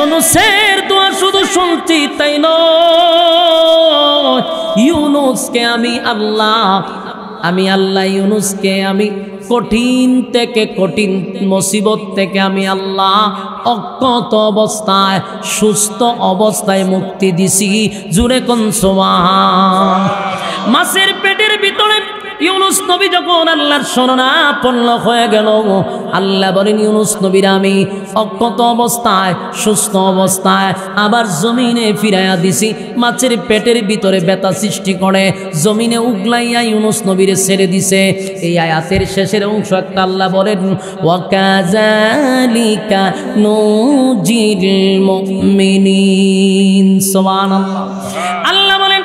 ইউনুসের দোয়া শুধু শুনছি তাই নয়, ইউনুসকে আমি আল্লাহ ইউনুসকে আমি কঠিন থেকে কঠিন মুসিবত থেকে আমি আল্লাহ অজ্ঞাত অবস্থায় সুস্থ অবস্থায় মুক্তি দিছি। জুরে কোন সুবহান। মাছের পেটের ভিতরে ইউনুস নবী যখন আল্লাহর শরণাপন্ন হয়ে গেল, আল্লাহ বলেন ইউনুস নবীর আমি অজ্ঞাত অবস্থায় সুস্থ অবস্থায় আবার জমিনে ফিরাইয়া দিছি। মাছের পেটের ভিতরে ব্যথা সৃষ্টি করে জমিনে উগলাইয়া ইউনুস নবীরে ছেড়ে দিছে। এই আয়াতের শেষের অংশ একটা আল্লাহ বলেন ওয়াকাযালিকা নুজিল মুমিনিন। সুবহানাল্লাহ। আল্লাহ বলেন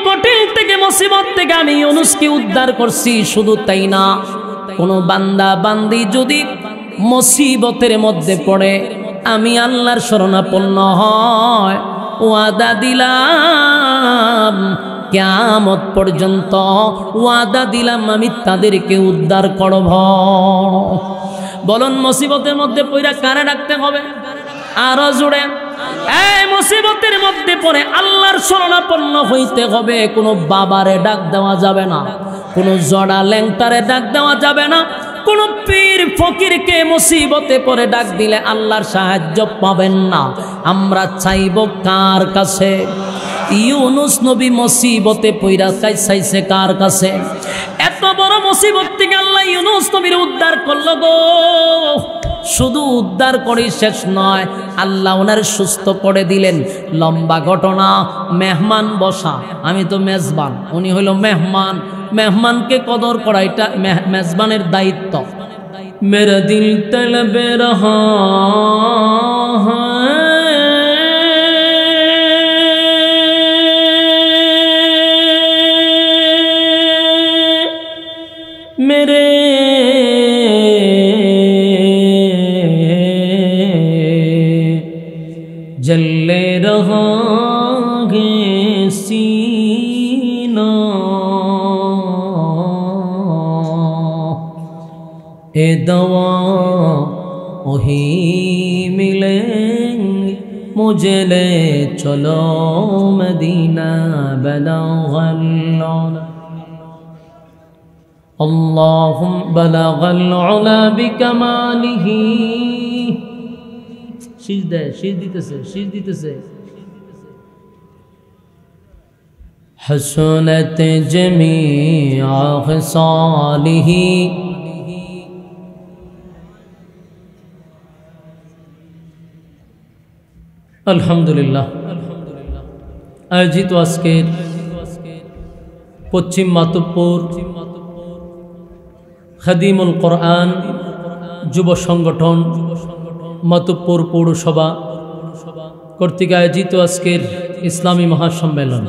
কঠিন থেকে মুসিবত থেকে আমি ইউনুসকে উদ্ধার করছি। শুধু তাই না, কোন বান্দা বান্দি যদি মুসিবতের মধ্যে পড়ে আমি আল্লাহর শরণাপন্ন হয়, ওয়াদা দিলাম কিয়ামত পর্যন্ত ওয়াদা দিলাম আমি তাদেরকে উদ্ধার করব। বলুন মুসিবতের মধ্যে পড়া কারে ডাকতে হবে? আরো জোরে। এই মুসিবতের মধ্যে পড়ে আল্লাহর শরণাপন্ন হইতে হবে। কোনো বাবারে ডাক দেওয়া যাবে না, কোনো জড়া ল্যাংটারে ডাক দেওয়া যাবে না, কোনো পীর ফকিরকে মুসিবতে পড়ে ডাক দিলে আল্লাহর সাহায্য পাবেন না। আমরা চাইব কার কাছে? ইউনুস নবী মুসিবতে পইরা চাইছে কার কাছে? এত বড় মুসিবত থেকে আল্লাহ ইউনুস নবীর উদ্ধার করলো গো। শুধু উদ্ধার করে শেষ নয়, আল্লাহ ওনার সুস্থ করে দিলেন। লম্বা ঘটনা। মেহমান বসা, আমি তো মেজবান, উনি হইল মেহমান। মেহমানকে কদর করা এটা মেজবানের দায়িত্ব। মেরা দিল তলবে রহা মেরে जले रहा है सीना, ए दवा वही मिलेंगे, मुझे ले चलो मदीना बलगल उला, अल्लाहुम बलगल उला बिकमालिही। শীষ দিতেছে। হসনত জমিআ খিসালিহি, আলহামদুলিল্লাহ। আয়োজিত আজকের পশ্চিম মাতুব্বর খাদিমুল কোরআন যুব সংগঠন মাতুব্বর পৌরসভা কর্তৃক আয়োজিত আজকের ইসলামী মহাসম্মেলন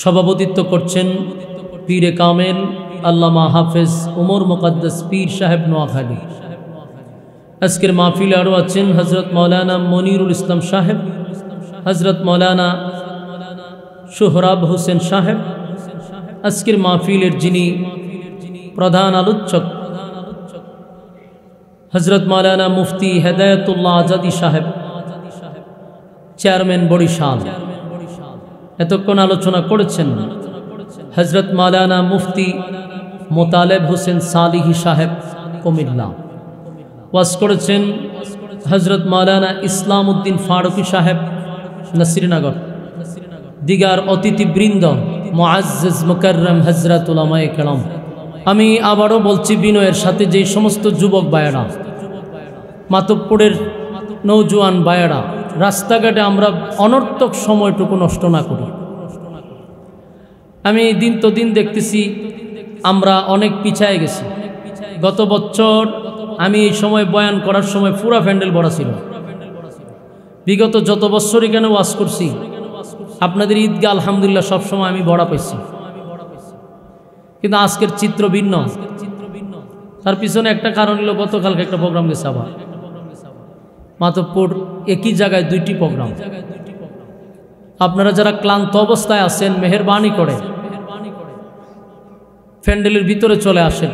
সভাপতিত্ব করছেন পীরে কামেল আল্লামা হাফেজ উমর মুকদ্দাস পীর সাহেব নোয়াখালী। আজকের মাহফিলে আরও আছেন হজরত মৌলানা মনিরুল ইসলাম সাহেব, হজরত মৌলানা সোহরাব হোসেন সাহেব। আজকের মাহফিলের যিনি প্রধান আলোচক হজরত মৌলানা মুফতি হেদায়তুল্লাহ আজাদি সাহেব, চেয়ারম্যান বরিশাল। এতক্ষণ আলোচনা করেছেন হজরত মৌলানা মুফতি মোতালেব হোসেন সালিহি সাহেব কুমিল্লা। ওয়াজ করেছেন হজরত মৌলানা ইসলাম উদ্দিন ফারুকি সাহেব নসিরনগর। দিগার অতিথিবৃন্দ মুআজ্জাজ মুকাররম হজরত উলামায়ে কেরাম। আমি আবারও বলছি বিনয়ের সাথে, যে সমস্ত যুবক ভাইয়েরা, মাতব্বরের নৌজওয়ান ভাইয়েরা, রাস্তাঘাটে আমরা অনর্থক সময়টুকু নষ্ট না করি। আমি দিন তো দিন দেখতেছি আমরা অনেক পিছায় গেছি। গত বছর আমি এই সময় বয়ান করার সময় পুরা প্যান্ডেল ভরা ছিল। বিগত যত বছর এখানে ওয়াজ করছি আপনাদের ঈদগাহ আলহামদুলিল্লাহ সবসময় আমি ভরা পাইছি, কিন্তু আজকের চিত্র ভিন্ন। তার পিছনে একটা কারণ হলো গতকালকে একটা প্রোগ্রাম গেছে, আবার মাতব্বর একই জায়গায় দুইটি প্রোগ্রাম। আপনারা যারা ক্লান্ত অবস্থায় আছেন মেহেরবানি করে প্যান্ডেলের ভিতরে চলে আসেন,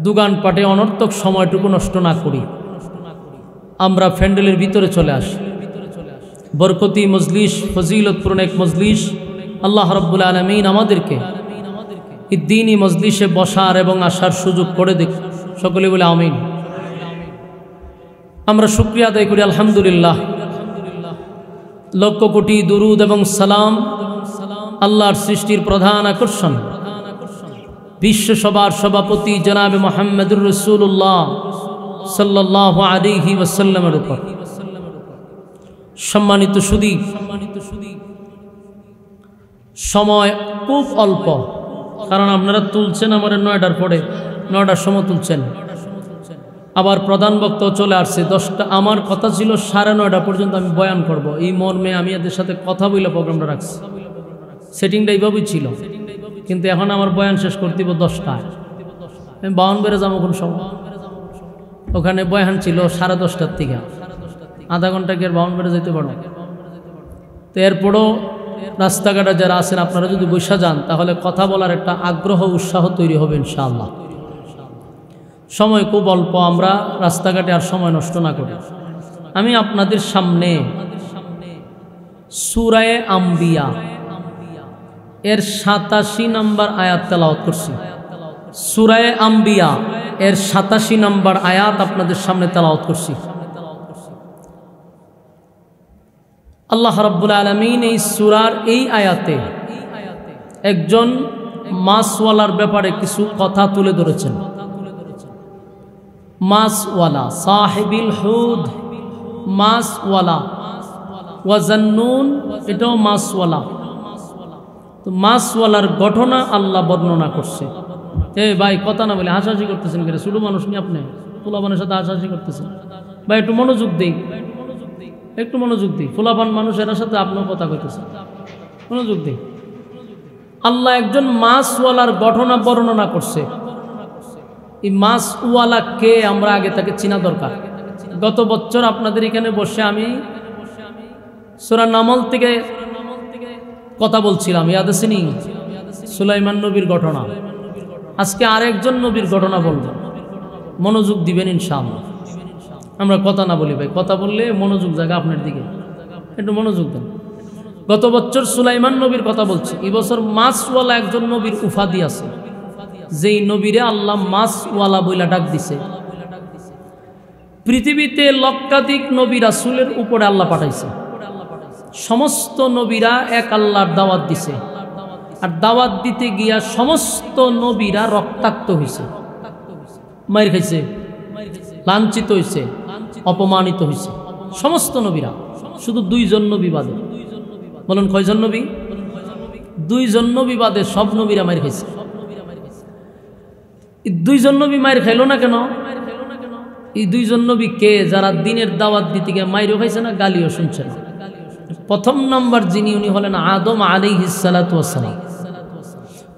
দোকান পাটে অনর্থক সময়টুকু নষ্ট না করি। আমরা প্যান্ডেলের ভিতরে চলে আসি। বরকতি মজলিস, ফজিলতপূর্ণ এক মজলিস। আল্লাহ রাব্বুল আলামিন আমাদেরকে এই দ্বীনি মজলিসে বসার এবং আসার সুযোগ করে দিক। সকলে বলে আমিন। আমরা শুকরিয়া আদায় করি আলহামদুলিল্লাহ। লক্ষ কোটি দুরুদ এবং সালাম আল্লাহর সৃষ্টির প্রধান আকর্ষণ বিশ্ব সভার সভাপতি জনাবে মুহাম্মদুর রাসূলুল্লাহ সাল্লাল্লাহু আলাইহি ওয়াসাল্লামের উপর। সম্মানিত সুধী, সময় খুব অল্প, কারণ আপনারা তুলছেন আমার 9টার পরে, 9টার সময় তুলছেন। আবার প্রধান বক্তা চলে আসছে 10টা। আমার কথা ছিল 9:30 পর্যন্ত আমি বয়ান করব। এই মর্মে আমি এদের সাথে কথা বলে প্রোগ্রামটা রাখছি। সেটিংটা এইভাবেই ছিল, কিন্তু এখন আমার বয়ান শেষ করতে 10টায়। আমি 52 যাবো কোন সময়। ওখানে বয়ান ছিল 10:30টার থেকে, আধা ঘন্টা কি আর 52 যেতে পারো? তো এরপরও রাস্তাঘাটে যারা আছেন আপনারা যদি বসে যান তাহলে কথা বলার একটা আগ্রহ উৎসাহ তৈরি হবে ইনশাআল্লাহ। সময় খুব অল্প, আমরা রাস্তাঘাটে আর সময় নষ্ট না করি। আমি আপনাদের সামনে সূরা আম্বিয়া এর 87 নম্বর আয়াত তেলাওয়াত করছি। সূরা আম্বিয়া এর 87 নম্বর আয়াত আপনাদের সামনে তেলাওয়াত করছি। আল্লাহ রাব্বুল আলামিন এই সূরার এই আয়াতে একজন মাছওয়ালার ব্যাপারে কিছু কথা তুলে ধরেছেন। মাছওয়ালা, সাহিবিল হুদ, মাছওয়ালা, ওয়াজান্নুন, এটাও মাছওয়ালা। তো মাছওয়ালার ঘটনা আল্লাহ বর্ণনা করছে। ভাই কথা না বলে হাসাহাসি করতেছেন কেন? ছোট মানুষ নিয়ে আপনি পোলাপানের সাথে হাসাহাসি করতেছেন। ভাই একটু মনোযোগ দিই, একটু মনোযোগ দিই। পোলাপান মানুষের সাথে আপনিও কথা কইতেছেন, মনোযোগ দিই। আল্লাহ একজন মাছওয়ালার ঘটনা বর্ণনা করছে। এই মাছওয়ালা কে আমরা আগে তাকে চিনা দরকার। গত বছর আপনাদের এখানে বসে আমি সূরা নামল থেকে কথা বলছিলাম, ইয়াদ আছে নি? সুলাইমান নবীর ঘটনা। আজকে আরেকজন নবীর ঘটনা বলবো, মনোযোগ দিবেন ইনশাআল্লাহ। আমরা কথা না বলি ভাই, কথা বললে মনোযোগ জায়গা আপনার দিকে, একটু মনোযোগ দেন। গত বছর সুলাইমান নবীর কথা বলছি, এই বছর মাছওয়ালা একজন নবীর উপাধি আছে, যেই নবীরে আল্লাহ মাছওয়ালা বইলা ডাক দিছে। পৃথিবীতে লক্ষাধিক নবী রাসূলের উপরে আল্লাহ পাঠাইছে। সমস্ত নবীরা এক আল্লাহর দাওয়াত দিছে, আর দাওয়াত দিতে গিয়া সমস্ত নবীরা রক্তাক্ত হয়েছে, মার খাইছে, লাঞ্ছিত হয়েছে, অপমানিত হয়েছে সমস্ত নবীরা। শুধু 2 জন নবী বাদে। বলেন কয়জন নবী? 2 জন নবী বাদে সব নবীরা মার খাইছে। 2 জন নবী মার খাইলো না কেন? এই 2 জন নবী কে? যারা দিনের দাওয়াত দিতে গিয়ে মাইরও খাইছে না, গালিও শুনছে না। প্রথম নম্বর যিনি, উনি হলেন আদম আলাইহিস সালাতু ওয়াস সালাম।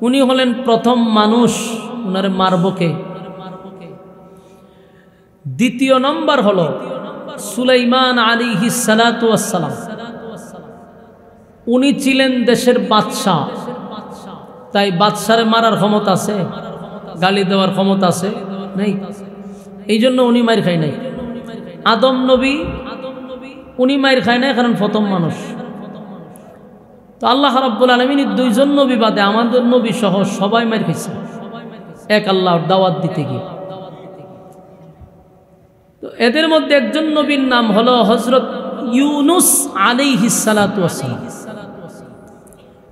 উনি হলেন প্রথম মানুষ, উনারে মারব কে? দ্বিতীয় নম্বর হলো সুলাইমান আলাইহিস সালাতু ওয়াস সালাম। উনি ছিলেন দেশের বাদশা, তাই বাদশারে মারার ক্ষমতা আছে, গালি দেওয়ার ক্ষমতা আছে নেই, এই জন্য উনি মার খায় নাই। আদম নবী, উনি মার খায় নাই কারণ প্রথম মানুষ। তো আল্লাহ রাব্বুল আলামিন 2 জন নবী বাদে আমাদের নবী সহ সবাই মার খাইছে এক আল্লাহর দাওয়াত দিতে গিয়ে। তো এদের মধ্যে একজন নবীর নাম হলো হযরত ইউনুস আলাইহিস সালাতু ওয়াস সালাম।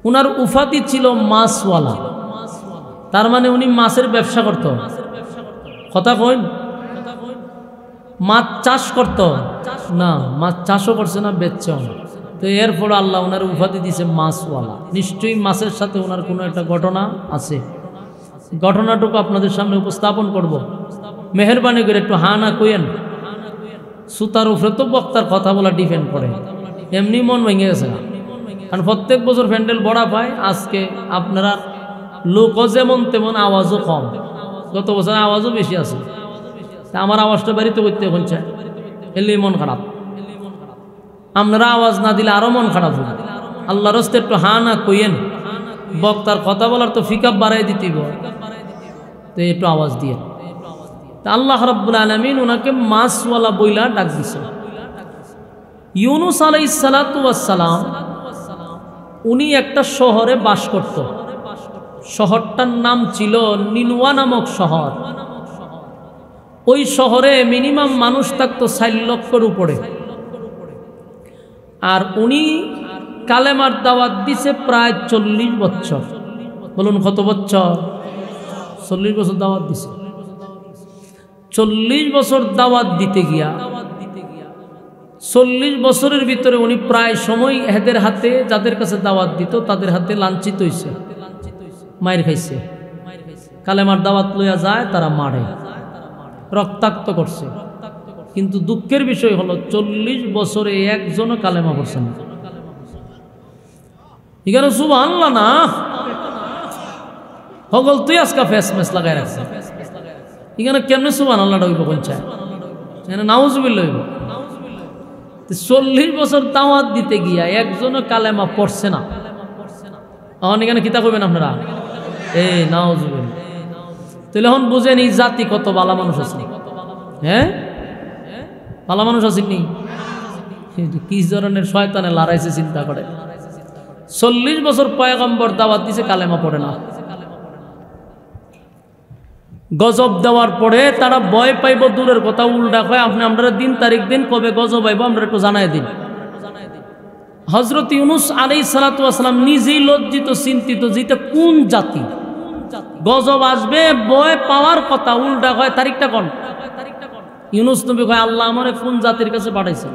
উনার উপাধি ছিল মাছওয়ালা, তার মানে উনি মাছের ব্যবসা করত। কথা কইন, মাছ চাষ করত না, মাছ চাষও করছে না, বেচছেও না। তো এরপর আল্লাহ ওনার উপাধি দিয়েছে মাছওয়ালা। নিশ্চয়ই মাছের সাথে ওনার কোনো একটা ঘটনা আছে। ঘটনাটুকু আপনাদের সামনে উপস্থাপন করব। মেহরবানি করে একটু হা না কইেন। সুতার উপরে তো বক্তার কথা বলা ডিপেন্ড করে, এমনি মন ভেঙে গেছে না। কারণ প্রত্যেক বছর প্যান্ডেল বড়া পায়, আজকে আপনারা লোকও যেমন তেমন, আওয়াজও কম। গত বছর আওয়াজও বেশি আছে, আমার আওয়াজটা বাড়িতে করতে এখন চায়, এলেই মন খারাপ। আপনারা আওয়াজ না দিলে আরো মন খারাপ হবে। আল্লাহর রাস্তায় একটু হা না কইেন। বক্তার কথা বলার তো ফিকাপ বাড়াই দিতেই, তো একটু আওয়াজ দিয়ে। আল্লাহ রাব্বুল আলামিন ওনাকে মাছওয়ালা বইলা ডাক দিছে। ইউনুস আলাইহিস সালাতু ওয়াস সালাম উনি একটা শহরে বাস করত। শহরটার নাম ছিল নিনওয়া নামক শহর। ওই শহরে মিনিমাম মানুষ থাকতো 4 লক্ষের উপরে। আর উনি কালেমার দাওয়াত দিছে প্রায় 40 বছর। বলুন কত বছর? 40 বছর দাওয়াত দিছে। 40 বছর দাওয়াত দিতে গিয়া 40 বছরের ভিতরে উনি প্রায় সময় এদের হাতে, যাদের কাছে দাওয়াত দিত তাদের হাতে লাঞ্ছিত হইছে, মায়ের খাইছে। কালেমার দাওয়াত লইয়া যায়, তারা মারে, রক্তাক্ত করছে। কিন্তু দুঃখের বিষয় হলো 40 বছরে একজনও কালেমা পড়ছে না। এখানে সুবহানাল্লাহ না হগল তুই আজকা ফেস মেস লাগাই রাখছে। এখানে কেমনে সুবহানাল্লাহটা হইব কোন চায়? এখানে নাউজুবিল্লাহ হইব। 40 বছর দাওয়াত দিতে গিয়া একজনও কালেমা পড়ছে না। এখন এখানে কিতা কইবেন আপনারা? এই নাউজুবিল্লাহ। তাহলে এখন বুঝেন এই জাতি কত ভালো মানুষ আছে। হ্যাঁ, ভালো মানুষ আছে নি? কি ধরনের শয়তানে লড়াইছে চিন্তা করে। 40 বছর পয়গম্বর দাওয়াত দিছে, কালেমা পড়ে না। গজব দেওয়ার পরে তারা ভয় পাইব দূরের কথা, উল্টা কয় আপনি আমরা দিন তারিখ দিন কবে গজব আইব আমরা একটু জানাই দিন। হযরত ইউনুস আলাইহিস সালাতু ওয়াস সালাম নিজেই লজ্জিত, চিন্তিত যে এটা কোন জাতি, গজব আসবে ভয় পাওয়ার কথা, উল্টা কয় তারিখটা কোন? ইউনুস নবী কয় আল্লাহ আমারে কোন জাতির কাছে পাঠাইছেন?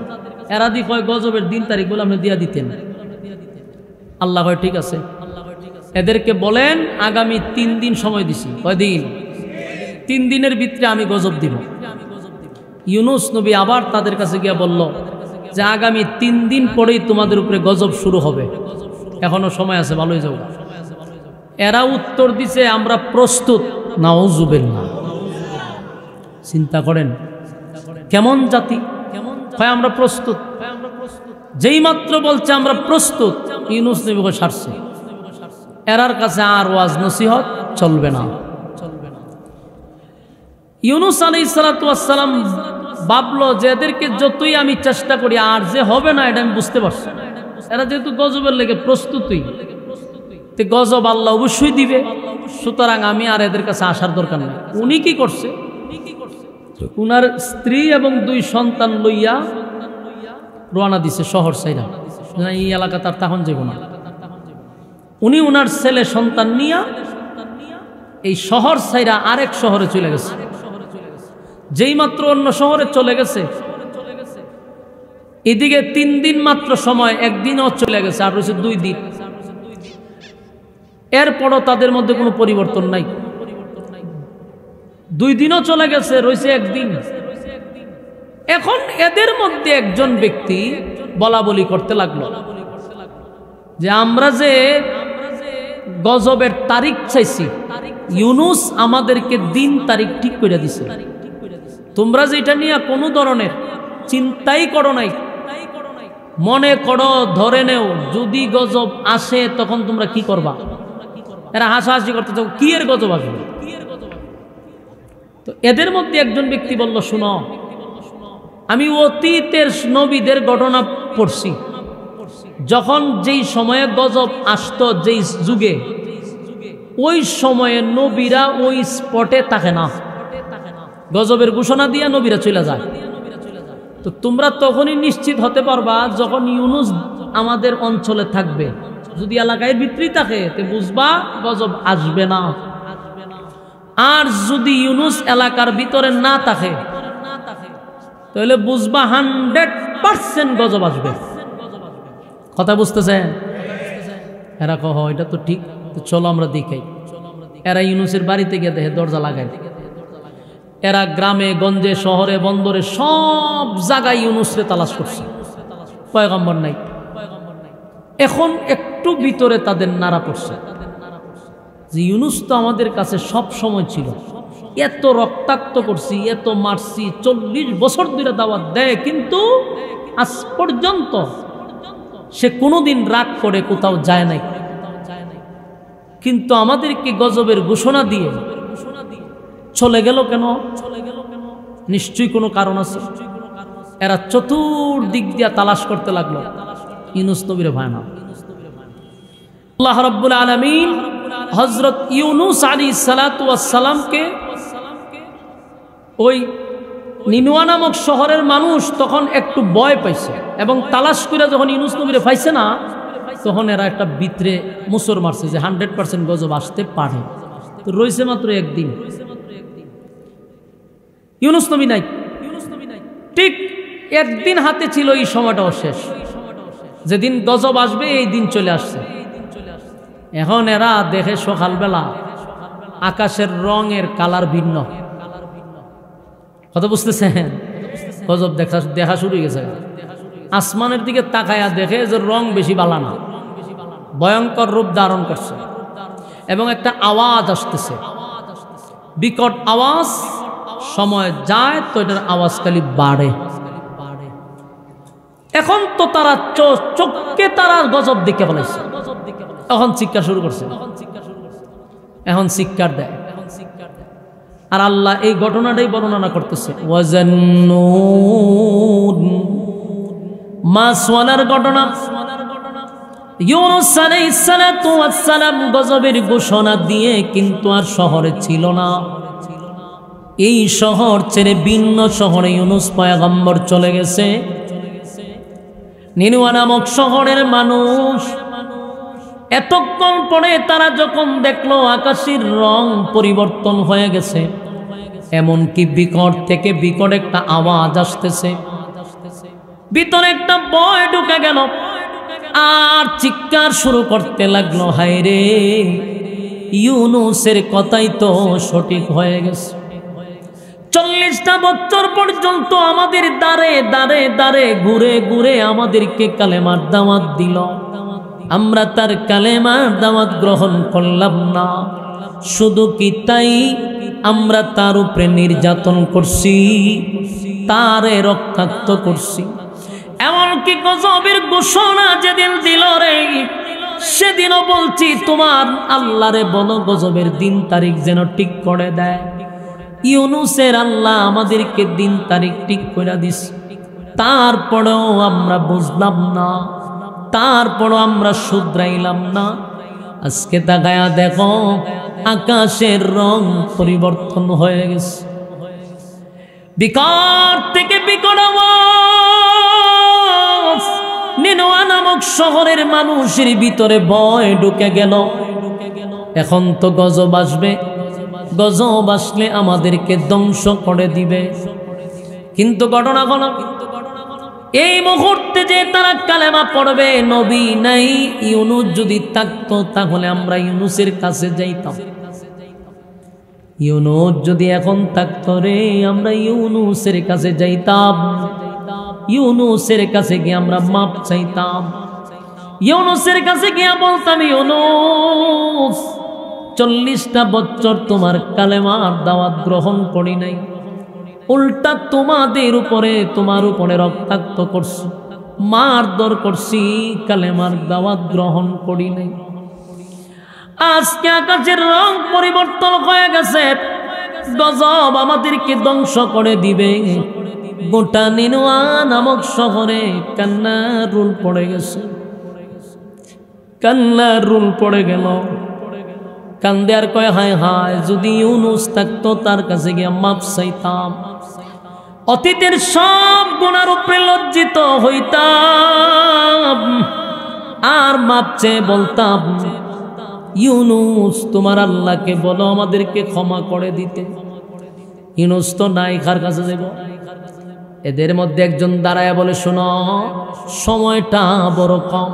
এরা দি কয় গজবের দিন তারিখ বলে আপনি দিয়া দিতেন। আল্লাহ কয় ঠিক আছে, এদেরকে বলেন আগামী 3 দিন সময় দিছি। কয়দিন? 3 দিনের ভিতরে আমি গজব দিব। ইউনুস নবী আবার তাদের কাছে গিয়ে বলল যে আগামী 3 দিন পরেই তোমাদের উপরে গজব শুরু হবে, এখনো সময় আছে, ভালোই যাও। এরা উত্তর দিছে আমরা প্রস্তুত। নাউজুবিল্লাহ। চিন্তা করেন কেমন জাতি, হয় আমরা প্রস্তুত। যেই মাত্র বলছে আমরা প্রস্তুত, ইউনুস নবীকে ছাড়ছে। এরার কাছে আর ওয়াজ নসিহত চলবে না। ইউনুস আলাইহিস সালাতু ওয়াস সালাম ভাবলো যে এদেরকে যতই আমি চেষ্টা করি আর যে হবে না, এটা আমি বুঝতে পারছি। এরা যেহেতু গজবের লেগে প্রস্তুতই, তো গজব আল্লাহ অবশ্যই দিবে, সুতরাং আমি আর এদের কাছে আসার দরকার নেই। উনি কি করছে? উনার স্ত্রী এবং 2 সন্তান লইয়া রওনা দিছে শহর ছাইরা। এই এলাকা তার তখন যাব না। উনি উনার ছেলে সন্তান নিয়া এই শহর ছাইরা আরেক শহরে চলে গেছে। যেই মাত্র অন্য শহরে চলে গেছে, এদিকে 3 দিন মাত্র সময়, একদিনও চলে গেছে, আর রয়েছে 2 দিন। এরপরও তাদের মধ্যে কোনো পরিবর্তন নাই। 2 দিনও চলে গেছে, রয়েছে 1 দিন। এখন এদের মধ্যে একজন ব্যক্তি বলা বলি করতে লাগলো যে আমরা যে গজবের তারিখ চাইছি, ইউনুস আমাদেরকে দিন তারিখ ঠিক করে দিছে। তোমরা যেটা নিয়ে কোনো ধরনের চিন্তাই করো নাই, মনে করো ধরে নেও যদি গজব আসে তখন তোমরা কি করবা? এরা হাসাহাসি করতে চাও, কি এর গজব আসবে? তো এদের মধ্যে একজন ব্যক্তি বলল, শুনো, আমি অতীতের নবীদের ঘটনা পড়ছি। যখন যেই সময়ে গজব আসতো, যেই যুগে, ওই সময়ে নবীরা ওই স্পটে থাকে না। গজবের ঘোষণা দিয়া নবীরা চলে যায়। তো তোমরা তখনই নিশ্চিত হতে পারবা যখন ইউনুস আমাদের অঞ্চলে থাকবে। যদি এলাকায় ভিতরেই থাকে তে বুঝবা গজব আসবে না। আর যদি ইউনুস এলাকার ভিতরে না থাকে তাহলে বুঝবা 100% গজব আসবে। কথা বুঝতেছেন? এরা কহ এটা তো ঠিক, তো চলো আমরা দেখাই। এরা ইউনুসের বাড়িতে গিয়ে দেখে দরজা লাগায়। এরা গ্রামে গঞ্জে শহরে বন্দরে সব জায়গায় ইউনুসরে তালাশ করছে, পয়গম্বর নাই। এখন একটু ভিতরে তাদের নাড়া পড়ছে যে ইউনুস তো আমাদের কাছে সব সময় ছিল, এত রক্তাক্ত করছি, এত মারছি, 40 বছর ধরে দাওয়াত দেয়, কিন্তু আজ পর্যন্ত সে কোনোদিন রাগ করে কোথাও যায় নাই। কিন্তু আমাদেরকে গজবের ঘোষণা দিয়ে চলে গেল কেন? নিশ্চয়ই কোনো কারণ আছে। এরা চতুর্দিক দিয়া তালাশ করতে লাগলো, ইউনুস নবীর ভয় না। আল্লাহ রাব্বুল আলামিন হযরত ইউনুস আলাইহিস সালাতু ওয়াস সালামকে ওই নিনুয়া নামক শহরের মানুষ তখন একটু ভয় পাইছে, এবং তালাশ করে যখন ইউনুস নবীরে পাইছে না, তখন এরা একটা বিত্রে মুসর মারছে যে 100% গজব আসতে পারে। তো রয়েছে মাত্র একদিন, ইউনুস নবী নাই। ঠিক একদিন হাতে ছিল, এই সময়টাও শেষ। যেদিন গজব আসবে এই দিন চলে আসছে। এখন এরা দেখে সকালবেলা আকাশের রঙের কালার ভিন্ন। কথা বুঝতেছেন? গজব দেখা শুরু হয়ে গেছে। আসমানের দিকে তাকায়া দেখে যে রং বেশি বালা না, ভয়ঙ্কর রূপ ধারণ করছে, এবং একটা আওয়াজ আসতেছে, বিকট আওয়াজ। সময় যায় তো এটার আওয়াজ খালি বাড়ে। এখন তো তারা চোখকে তারা গজব দেখে ফেলাইছে, এখন চিৎকার শুরু করছে, এখন চিৎকার দেয়। আর আল্লাহ এই ঘটনাটাই বর্ণনা করতেছে, মাসওয়ালার ঘটনা। ইউনুস আলাইহিস সালাতু ওয়াস সালাম গজবের ঘোষণা দিয়ে কিন্তু আর শহরে ছিল না। এই শহর ছেড়ে ভিন্ন শহরে ইউনুস পয়গম্বর চলে গেছে। নিনুয়া নামক শহরের মানুষ এতক্ষণ পরে তারা যখন দেখলো আকাশের রং পরিবর্তন হয়ে গেছে, এমনকি বিকট থেকে বিকট একটা আওয়াজ আসতেছে, ভিতরে একটা ভয় ঢুকে গেল, আর চিৎকার শুরু করতে লাগলো, হায় রে, ইউনুসের কথাই তো সঠিক হয়ে গেছে। 40টা বছর পর্যন্ত আমাদের দাঁড়ে দাঁড়ে দাঁড়ে ঘুরে ঘুরে আমাদেরকে কালেমার দাওয়াত দিল, আমরা তার কালেমার দাওয়াত গ্রহণ করলাম না। শুধু কি তাই, আমরা তার উপরে নির্যাতন করছি, তারে রক্তাক্ত করছি। এমনকি গজবের ঘোষণা যেদিন দিল রে, সেদিনও বলছি তোমার আল্লাহরে বলো গজবের দিন তারিখ যেন ঠিক করে দেয়। ইউনুসের আল্লাহ আমাদেরকে দিন তারিখ ঠিক করে দিস, তারপরেও আমরা বুঝলাম না, তারপরও আমরা শুধরাইলাম না। আজকে তাকায়া দেখো আকাশের রং পরিবর্তন হয়ে গেছে, বিকট থেকে বিকট আওয়াজ। নিনুয়া নামক শহরের মানুষের ভিতরে ভয় ঢুকে গেল। এখন তো গজব আসবে, গজব আসলে আমাদেরকে ধ্বংস করে দিবে। কিন্তু ঘটনা হলো এই মুহূর্তে যে তারা কালেমা পড়বে, নবী নাই, ইউনুস যদি থাকতো তাহলে আমরা ইউনুসের কাছে যাইতাম। ইউনুস যদি এখন থাকতো রে, আমরা ইউনুসের কাছে যাইতাম, ইউনুসের কাছে গিয়ে আমরা মাপ চাইতাম, ইউনুসের কাছে গিয়ে বলতাম, ইউনুস 40টা বছর তোমার কালেমার দাওয়াত গ্রহণ করি নাই, উল্টা তোমার উপরে রক্তাক্ত করছি, মারধর করছি, কালেমার দাওয়াত গ্রহণ করি নাই। আজকে আকাশের রং পরিবর্তন হয়ে গেছে, গজব আমাদেরকে ধ্বংস করে দিবে। গোটা নিনুয়া নামক শহরে কান্নার রুল পড়ে গেছে, কান্নার রুল পড়ে গেল। কান্দে আর কয়, হায় হায়, যদি ইউনুস থাকতো তার কাছে গিয়ে মাপ চাইতাম, অতীতের সব গুনার উপরে লজ্জিত হইতাম, আর মাপ চেয়ে বলতাম, ইউনুস তোমার আল্লাহকে বলো আমাদেরকে ক্ষমা করে দিতে। ইউনুস তো নাই, কার কাছে যাব? এদের মধ্যে একজন দাঁড়ায় বলে, শোনো, সময়টা বড় কম,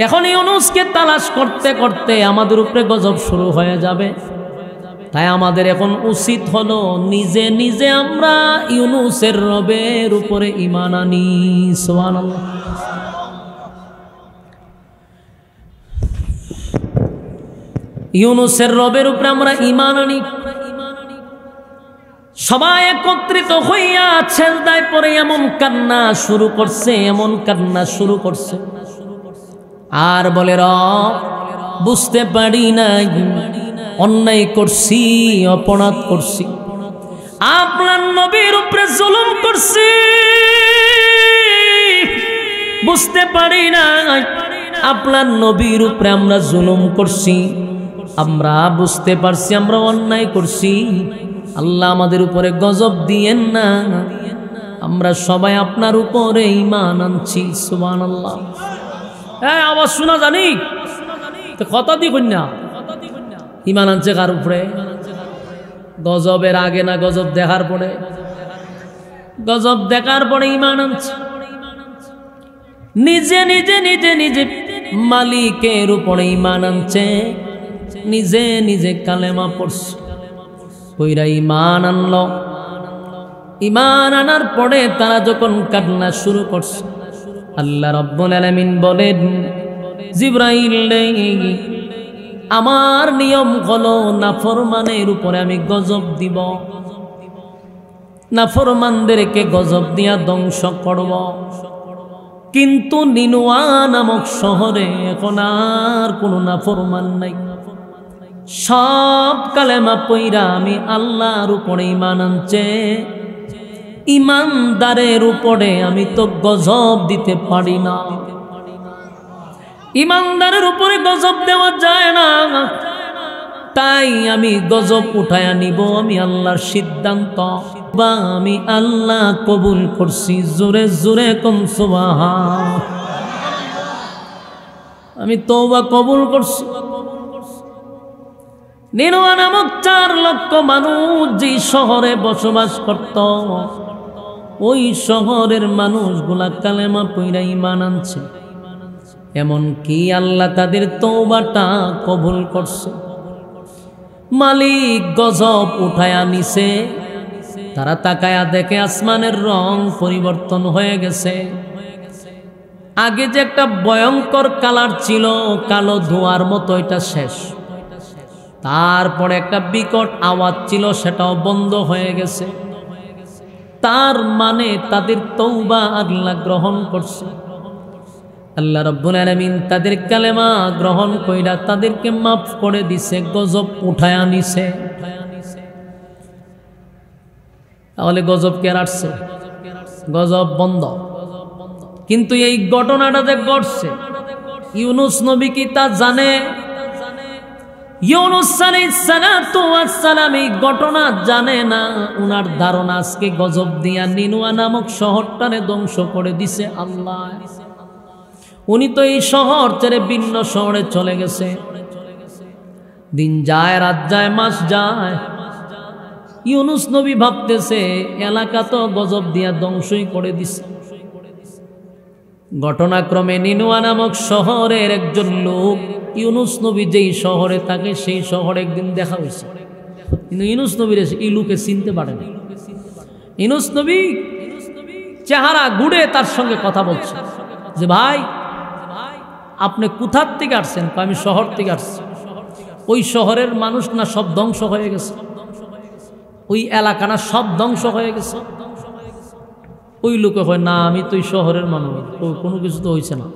এখন ইউনুসকে তালাশ করতে করতে আমাদের উপরে গজব শুরু হয়ে যাবে। তাই আমাদের এখন উচিত হলো নিজে নিজে আমরা ইউনুসের রবের উপরে ঈমান আনি। সুবহানাল্লাহ। ইউনুসের রবের উপরে আমরা ঈমান আনি। সবাই একত্রিত হইয়া সেজদায় পড়ে এমন কান্না শুরু করছে, এমন কান্না শুরু করছে, আর বলে, রব বুঝতে পারি নাই, অন্যায় করছি, অপরাধ করছি, আপনার নবীর উপরে জুলুম করছি, বুঝতে পারি না আপনার নবীর উপরে আমরা জুলুম করছি, আমরা বুঝতে পারছি আমরা অন্যায় করছি, আল্লাহ আমাদের উপরে গজব দিয়েন না, আমরা সবাই আপনার উপরে ঈমান আনছি। সুবহানাল্লাহ। হ্যাঁ, আওয়াজ শোনা জানি তো কথা দি কন্যা ঈমান আনছে কার উপরে? গজবের আগে না গজব দেখার পরে? গজব দেখার পরে ঈমান আনছে। নিজে নিজে নিজে নিজে মালিকের উপরে ঈমান আনছে, নিজে নিজে কালেমা পড়ছে, কইরা ঈমান আনলো। ঈমান আনার পরে তারা যখন কান্না শুরু করছে, আল্লাহ রাব্বুল আলামিন বলেন, জিবরাইল আমার নিয়ম হলো নাফরমানের উপরে আমি গজব দিব, নাফরমানদেরকে গজব দিয়া ধ্বংস করব। কিন্তু নিনুয়া নামক শহরে এখন আর কোনো নাফরমান নাই, সব কালেমা পইরা আমি আল্লাহর উপরে ঈমান আনছে, ঈমানদারের উপরে আমি তো গজব দিতে পারি না। ঈমানদারের উপরে গজব দেওয়া যায় না, তাই আমি গজব উঠায়া নিব, আমি আল্লাহর সিদ্ধান্ত বা আমি আল্লাহ কবুল করছি। জোরে জোরে কোন সুবহান। আমি তওবা কবুল করছি। নিনুয়া নামক 4 লক্ষ মানুষ যে শহরে বসবাস করত, ওই শহরের মানুষগুলা কালেমা পইরা ঈমান আনছে, এমন কি আল্লাহ তাদের তওবাটা কবুল করছে। মালিক গজব উঠায়া নিছে, তারা তাকায়া দেখে আসমানের রং পরিবর্তন হয়ে গেছে। আগে যে একটা ভয়ঙ্কর কালার ছিল, কালো ধোঁয়ার মতো, এটা শেষ। তারপরে একটা বিকট আওয়াজ ছিল, সেটাও বন্ধ হয়ে গেছে। তার মানে তাদের তওবা আল্লাহ গ্রহণ করছে। আল্লাহ রাব্বুল আলামিন তাদের কালেমা গ্রহণ কইরা তাদেরকে মাফ করে দিছে, গজব উঠায়া নিছে। তাহলে গজব কে আসছে? গজব বন্ধ। কিন্তু এই ঘটনাটা যে ঘটছে, ইউনুস নবী কি তা জানে? ইউনুস আলাইহিস সালাতু ওয়াস সালাম এই ঘটনা জানে না। উনার ধারণা আজকে গজব দিয়া নিনুয়া নামক শহরটারে ধ্বংস করে দিছে আল্লাহ। উনি তো এই শহর ছেড়ে ভিন্ন শহরে চলে গেছে। দিন যায়, রাত যায়, মাস যায়। ইউনুস নবী ভাবতেছে এলাকা তো গজব দিয়া ধ্বংসই করে দিছে। ঘটনাক্রমে নিনুয়া নামক শহরের একজন লোক ইউনুস নবী যেই শহরে থাকে সেই শহরে একদিন দেখা হয়েছে, কিন্তু ইউনুস নবীর এই লোকে চিনতে পারে না। ইউনুস নবী চেহারা ঘুরে তার সঙ্গে কথা বলছে যে, ভাই আপনি কোথার থেকে আসছেন? আমি শহর থেকে আসছি। ওই শহরের মানুষ না সব ধ্বংস হয়ে গেছে, ওই এলাকা না সব ধ্বংস হয়ে গেছে। ওই লোকে হয় না, আমি তো ওই শহরের মানুষ, কোনো কিছু তো হয়েছে না,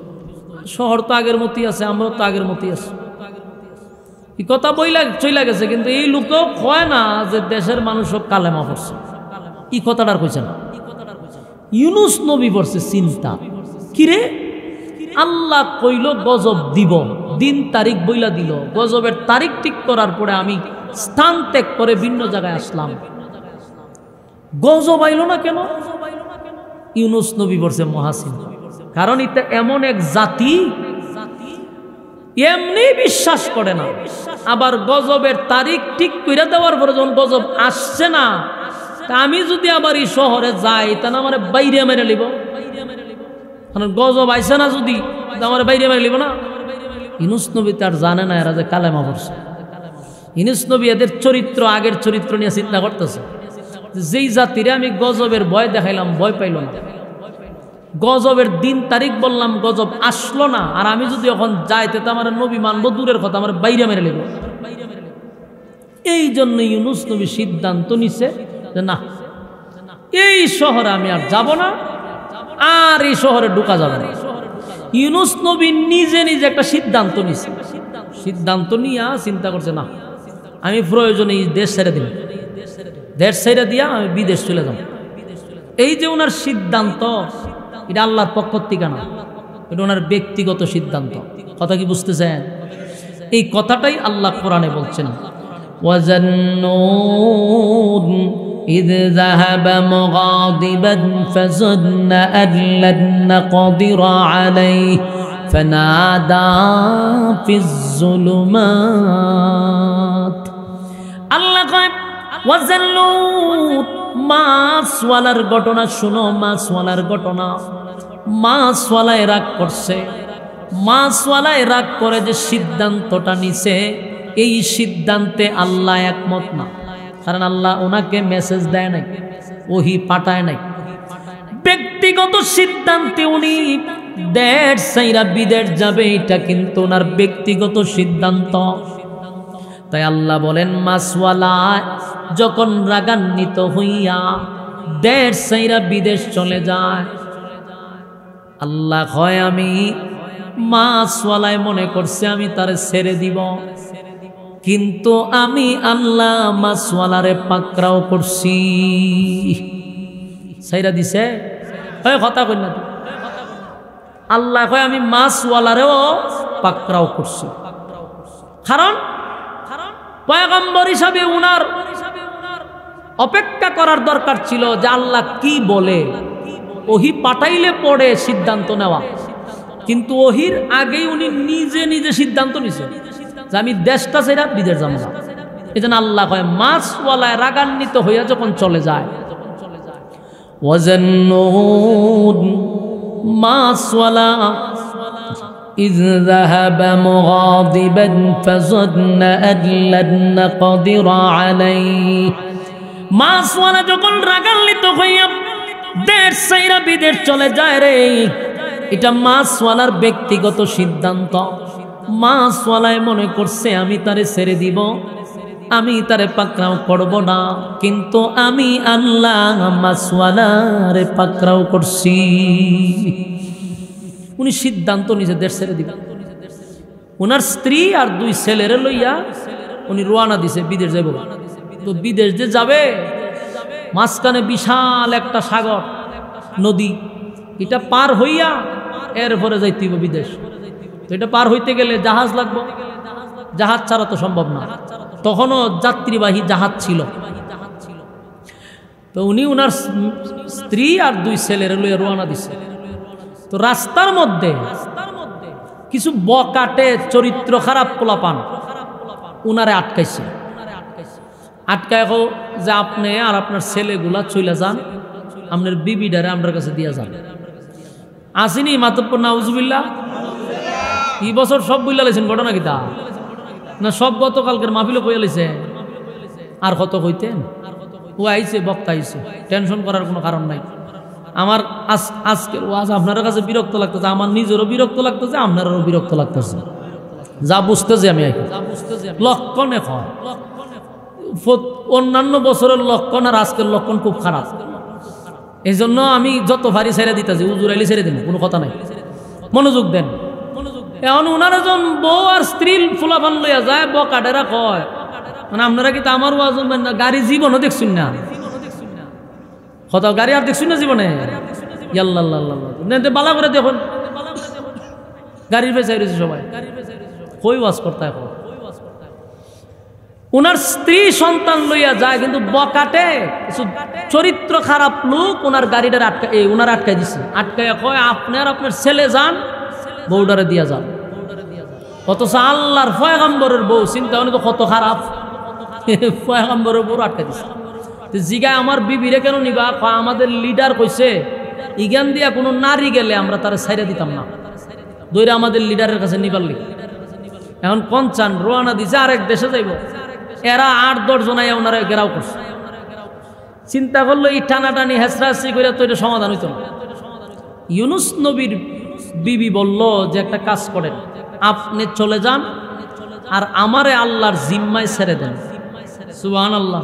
শহর তো আগের মতোই আছে, আমরাও তো আগের মতোই আছি। এই কথা বইলা চইলা গেছে, কিন্তু এই লোকেও কয় না যে দেশের মানুষও কালেমা পড়ছে। এই কথাটার কইছে না। ইউনুস নবী পড়ছে চিন্তা, কিরে আল্লাহ কইল গজব দিব, দিন তারিখ বইলা দিল, গজবের তারিখ ঠিক করার পরে আমি স্থান ত্যাগ করে ভিন্ন জায়গায় আসলাম, গজব আইল না কেন? ইউনুস নবী পড়ছে মহাসিন। কারণ এটা এমন এক জাতি এমনি বিশ্বাস করে না, আবার গজবের তারিখ ঠিক করে দেওয়ার পরে যখন গজব আসছে না, আমি যদি আবার এই শহরে যাই তাহলে আমার বাইরে মেরে লিব। কারণ গজব আইসে না, যদি আমার বাইরে মেরে লিব না। ইউনুস নবী তার জানে না এরা যে কালেমা পড়ছে। ইউনুস নবী এদের চরিত্র, আগের চরিত্র নিয়ে চিন্তা করতেছে। যেই জাতিরে আমি গজবের ভয় দেখাইলাম, ভয় পাইল না, গজবের দিন তারিখ বললাম, গজব আসলো না, আর আমি যদি এখন যাইতে তো আমার নবী মানবো দূরের কথা, আমার বাইরে মেরে নেব। এই জন্য ইউনুস নবী সিদ্ধান্ত নিছে যে না, এই শহরে আমি আর যাব না, আর এই শহরে ঢোকা যাবে না। ইউনুস নবী নিজে নিজে একটা সিদ্ধান্ত নিছে। সিদ্ধান্ত নিয়ে চিন্তা করছে, না আমি প্রয়োজনে এই দেশ ছেড়ে দিন, দেশ ছেড়ে দিয়া আমি বিদেশ চলে যাব। এই যে ওনার সিদ্ধান্ত, এটা আল্লাহর পক্ষ থেকে না, এটা ওনার ব্যক্তিগত সিদ্ধান্ত। কথা কি বুঝতেছেন? এই কথাটাই আল্লাহ কোরআনে বলছেন, ওয়াজান্নুন إذ ذهب مغاضبا فظن أن لن نقدر عليه فنادى في الظلمات আল্লাহ কয় ওয়াজাল্লুত, মাছওয়ালার ঘটনা শুনো, মাছওয়ালার ঘটনা। মাছওয়ালায় রাগ করছে, মাছওয়ালায় রাগ করে যে সিদ্ধান্তটা নিছে, এই সিদ্ধান্তে আল্লাহ একমত না। কারণ আল্লাহ ওনাকে মেসেজ দেয় নাই, ওহি পাঠায় নাই। ব্যক্তিগত সিদ্ধান্তে উনি দেশ ছাইরা বিদেশ যাবে, এটা কিন্তু ওনার ব্যক্তিগত সিদ্ধান্ত। তাই আল্লাহ বলেন, মাছওয়ালা যখন রাগান্বিত হইয়া দেশ ছাইরা বিদেশ চলে যায়, আল্লাহ হয় আমি মাছওয়ালায় মনে করছে আমি তারে ছেড়ে দিব, কিন্তু আমি আল্লাহ মাছওয়ালারে পাকড়াও করছি। ছাইরা দিছে, কথা কই না, আল্লাহ কয় আমি মাছওয়ালারেও পাকড়াও করছি। কারণ পয়গম্বর হিসাবে উনার অপেক্ষা করার দরকার ছিল যে আল্লাহ কি বলে, ওহি পাঠাইলে পড়ে সিদ্ধান্ত নেওয়া। কিন্তু ওহির আগেই উনি নিজে নিজে সিদ্ধান্ত নিছে যে আমি দেশটা ছেড়ে বিদেশ যাবো না। এই জন্য আল্লাহ কয় মাছওয়ালায় রাগান্বিত হইয়া যখন চলে যায়, ওয়াজান্নুন মাছওয়ালা إذ ذهب مغاضبا فظن أن لن نقدر عليه মাছওয়ালা যখন রাগান্বিত হইয়া দেশ ছাইরা বিদেশ চলে যায় রে, এটা মাছওয়ালার ব্যক্তিগত সিদ্ধান্ত। মাছওয়ালায় মনে করছে আমি তারে ছেড়ে দিব, আমি তারে পাকড়াও করব না, কিন্তু আমি আল্লাহ মাছওয়ালারে পাকড়াও করছি। উনি সিদ্ধান্ত নিছে দেশ ছেড়ে দিবেন। ওনার স্ত্রী আর 2 ছেলেরে লইয়া উনি রওনা দিছে বিদেশ যাইব। তো বিদেশ যে যাবে, মাঝখানে বিশাল একটা সাগর, নদী, এটা পার হইয়া এরপরে যাইতে হইব বিদেশ। তো এটা পার হইতে গেলে জাহাজ লাগবে, জাহাজ ছাড়া তো সম্ভব না। তখনও যাত্রীবাহী জাহাজ ছিল। তো উনি ওনার স্ত্রী আর 2 ছেলেরে লইয়া রওনা দিছে। তো রাস্তার মধ্যে কিছু বকাটে চরিত্র খারাপ পোলাপান উনারে আটকাইছে। আটকায় যে আপনি আর আপনার ছেলেগুলা চলে যান, আপনার বিবিডারে আমার কাছে দিয়া যান। আসিনি মাতব্বর নাউজুবিল্লাহ। এই বছর সব বইলা লাইছেন, ঘটনা কিতা না সব গতকালকের মাহফিলও কইয়া লাইছে। আর কত কইতেন, ও আইছে, বক্তা আইছে, টেনশন করার কোনো কারণ নাই। আমার আজকের ওয়াজ আপনার কাছে বিরক্ত লাগতেছে, আমার নিজেরও বিরক্ত লাগতেছে, আপনারও বিরক্ত লাগতেছে। যা বুঝতেছি আমি লক্ষণে হয়, অন্যান্য বছরের লক্ষণ আর আজকের লক্ষণ খুব খারাপ। এই জন্য আমি যত ভারী ছেড়ে দিতেছি, উজুর আইলে ছেড়ে দিন, কোনো কথা নাই, মনোযোগ দেন। এখন ওনার একজন বউ আর স্ত্রী ফুলাফান লইয়া যায়, বকাটেরা কয় মানে আপনারা কি আমার ওয়াজ না, গাড়ি জীবনও দেখছেন না, কথা গাড়ি আর দেখছেন না জীবনে, বালা করে দেখুন গাড়ির পেছাই রয়েছে সবাই, কই ওয়াজ করতে এখন। ওনার স্ত্রী সন্তান লইয়া যায়, কিন্তু বকাটে কিছু চরিত্র খারাপ লোক ওনার গাড়িটার ওনার আটকাই দিছে। আটকাইয়া কয় আপনার ছেলে যান, বউডারে দিয়া যান। অথচ আল্লাহর পয়গম্বরের বউ, চিন্তা উনি তো কত খারাপ, পয়গম্বরের বউ আটকাই দিছে। জিগায় আমার বিবিরে কেন নিবা, আমাদের লিডার কইছে ইজ্ঞান দিয়া কোনো নারী গেলে আমরা তারা ছাইরা দিতাম না, দইরা আমাদের লিডারের কাছে নিবার লিখ। এখন পঞ্চান রোয়ানা দিছে আরেক দেশে যাইব, এরা 8-10 জনাই ওনারা ঘেরাও করছে। চিন্তা করলো এই টানাটানি হেসরাহাসি করে তো এটা সমাধান হইত না। ইউনুস নবীর বিবি বলল যে একটা কাজ করেন, আপনি চলে যান আর আমারে আল্লাহর জিম্মায় ছেড়ে দেন। সুবহানাল্লাহ।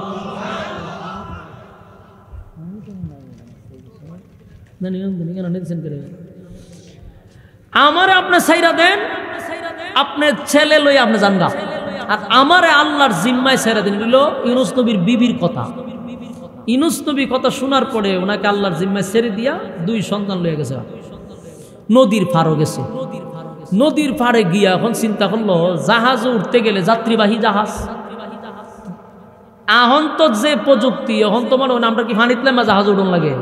আমারে আপনি ছাইরা দেন, আপনার ছেলে লই আপনি জানগা, আর আমারে আল্লাহর জিম্মায় ছেড়ে দেন। ইউনুস নবীর বিবির কথা। ইউনূস নবী কথা শোনার পরে ওনাকে আল্লাহর জিম্মায় ছেড়ে দিয়া 2 সন্তান লয়ে গেছে, নদীর পাড়ে গেছে। নদীর পাড়ে গিয়া এখন চিন্তা করলো জাহাজ উঠতে গেলে, যাত্রীবাহী জাহাজ, এখন তো যে প্রযুক্তি, এখন তো মনে হয় আমরা কি ফানিতলাম না জাহাজ উঠন লাগে,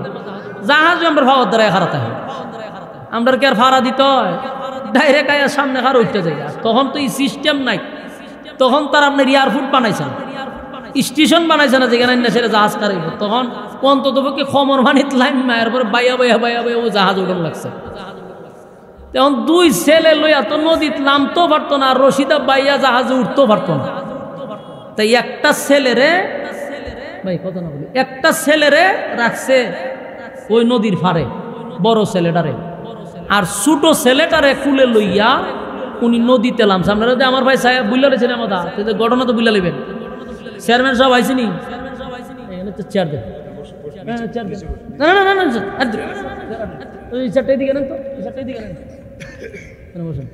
জাহাজ আমরা ভাবার দ্বারা হারাতে হয়, আমরা কি আর ভাড়া দিতে হয়, ডাইরেক্ট আয়া সামনে হার উঠতে যাই। তখন তো এই সিস্টেম নাই, তখন তার আপনার এয়ারপোর্ট বানাইছে না, স্টেশন বানাইছে না যেখানে সেটা জাহাজ কারাইব। তখন অন্তত পক্ষে খমর ফানিত লাইন মায়ের পরে বাইয়া বাইয়া বাইয়া বাইয়া ও জাহাজ উঠন লাগছে। তখন 2 ছেলে লইয়া তো নদীত নামতেও পারতো না, আর রশিদা বাইয়া জাহাজে উঠতেও পারতো না। তাই একটা ছেলেরে, ভাই কথা না বলি, একটা ছেলেরে রাখছে ওই নদীর পাড়ে, বড় ছেলেটারে, আর ছোট ছেলেটারে কুলে লইয়া উনি নদীতে নামছে। আপনারা যদি আমার ভাই সাহেব বুঝলা রেছেন আমাদের ঘটনা তো বুঝলা নেবেন। চেয়ারম্যান সব আইসিনি, চেয়ার দেন, চেয়ার দেন, না না না না, ওই চারটাই দিকে নেন তো, চারটাই দিকে নেন, বসেন।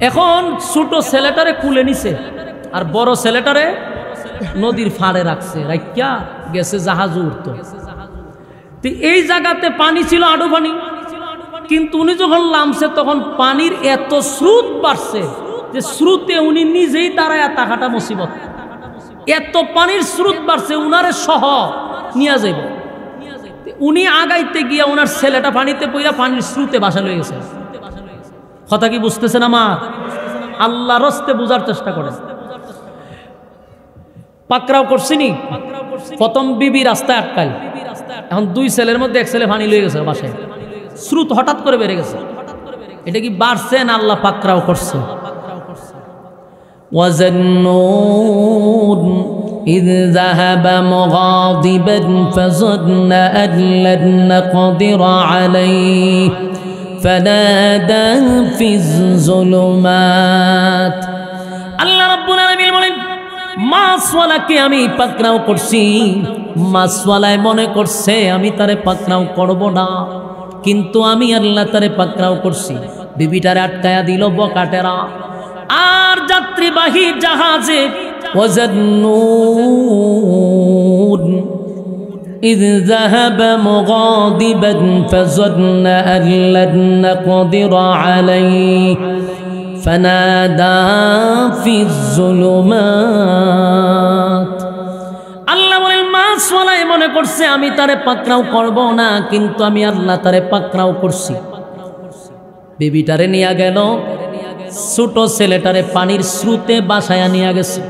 এখন ছোট ছেলেটারে কুলে নিছে আর বড় ছেলেটারে নদীর ফাড়ে রাখছে, রাখিয়া গেছে জাহাজ উঠতো। এই জায়গাতে পানি ছিল, আডু পানি, কিন্তু উনি যখন নামছে তখন পানির এত স্রোত বাড়ছে যে স্রোতে উনি নিজেই দাঁড়ায় তাকাটা মুসিবত। এত পানির স্রোত বাড়ছে উনারে সহ নিয়ে যাইব, উনি আগাইতে গিয়া ওনার ছেলেটা পানিতে পইরা পানির স্রোতে বাসা লয়ে গেছে। কথা কি বুঝতেছেন আমার? আল্লাহ রস্তে বুঝার চেষ্টা করেন। পাকড়াও করছিনি, প্রথম বিবি রাস্তায় আটকাল, এখন 2 ছেলের মধ্যে এক ছেলে পানি লয়ে গেছে বাসায়, স্রোত হঠাৎ করে বেড়ে গেছে। এটা কি বাড়ছে না আল্লাহ পাকড়াও করছে? ওয়াজান্নুন إذ ذهب مغاضبا فظن أن لن نقدر عليه فنادى في الظلمات। আল্লাহ রাব্বুল আলামিন বলেন, মাছওয়ালাকে আমি পাকড়াও করছি, মাছওয়ালায় মনে করছে আমি তারে পাকড়াও করব না, কিন্তু আমি আল্লাহ তারে পাকড়াও করছি। বিবিটারে আটকায়া দিল বকাটেরা। আর যাত্রীবাহী জাহাজে ওয়াজান্নুন إذ ذهب مغاضبا فظن أن لن نقدر عليه فنادى في الظلمات। আল্লাহ বলেন, মাছওয়ালাই মনে করছে আমি তারে পাকড়াও করব না, কিন্তু আমি আল্লাহ তারে পাকড়াও করছি। বেবিটারে নিয়ে গেল, ছোট ছেলেটারে পানির স্রোতে বাসায়া নিয়ে গেছে,